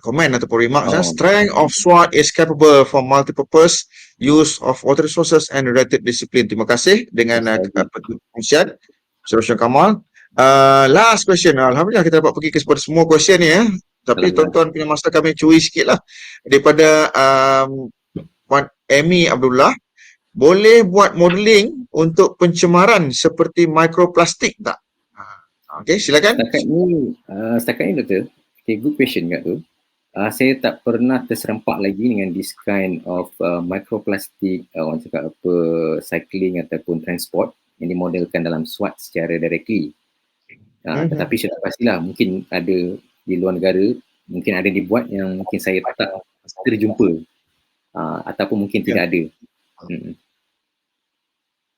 [SPEAKER 9] komen ataupun remark. Strength of SWOT is capable for multi-purpose use of water resources and related discipline. Terima kasih dengan perkongsian Mr. Roshan Kamal. Last question. Alhamdulillah kita dapat pergi kepada semua question ni Tapi tuan-tuan punya masa kami curi sikit lah. Daripada Puan Amy Abdullah, boleh buat modeling untuk pencemaran seperti mikroplastik tak? Okey, silakan.
[SPEAKER 10] Setakat ni Doktor, good question kat tu. Saya tak pernah terserempak lagi dengan this kind of microplastic, orang cakap apa, cycling ataupun transport yang dimodelkan dalam SWOT secara directly. Tetapi saya tak pastilah, mungkin ada di luar negara, mungkin ada dibuat yang mungkin saya tak terjumpa, ataupun mungkin tidak ada.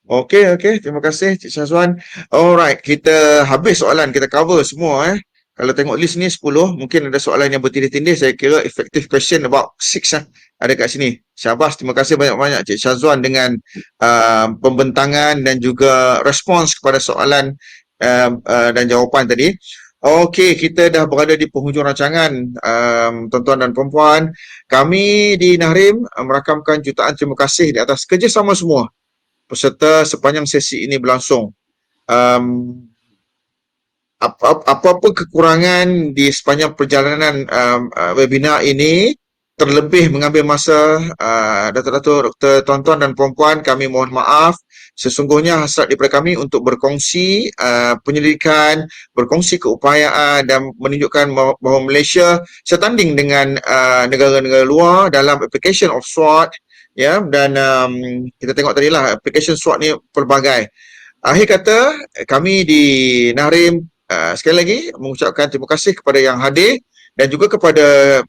[SPEAKER 9] Okey, terima kasih Cik Syazwan. Alright, kita habis soalan, kita cover semua Kalau tengok list ni 10, mungkin ada soalan yang bertindih-tindih. Saya kira effective question about 6 ada kat sini. Syabas, terima kasih banyak-banyak Cik Syazwan dengan pembentangan dan juga respons kepada soalan dan jawapan tadi. Okey, kita dah berada di penghujung rancangan, tuan-tuan dan puan-puan. Kami di Nahrim merakamkan jutaan terima kasih di atas kerjasama semua peserta sepanjang sesi ini berlangsung. apa-apa kekurangan di sepanjang perjalanan webinar ini, terlebih mengambil masa datuk-datuk, doktor, tuan-tuan dan puan-puan, kami mohon maaf. Sesungguhnya hasrat daripada kami untuk berkongsi penyelidikan, berkongsi keupayaan dan menunjukkan bahawa Malaysia setanding dengan negara-negara luar dalam application of SWOT, ya, dan kita tengok tadilah application SWOT ni pelbagai. Akhir kata, kami di Nahrim sekali lagi mengucapkan terima kasih kepada yang hadir dan juga kepada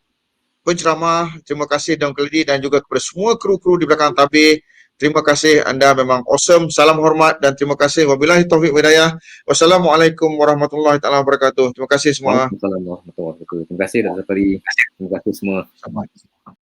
[SPEAKER 9] penceramah, terima kasih Daun Keladi dan juga kepada semua kru-kru di belakang tabir. Terima kasih, anda memang awesome. Salam hormat dan terima kasih. Wabillahi taufiq wal hidayah. Wassalamualaikum warahmatullahi taala wabarakatuh. Terima kasih semua.
[SPEAKER 10] Waalaikumsalam warahmatullahi wabarakatuh. Terima kasih Dr. Safari. Terima kasih semua.
[SPEAKER 9] Sama.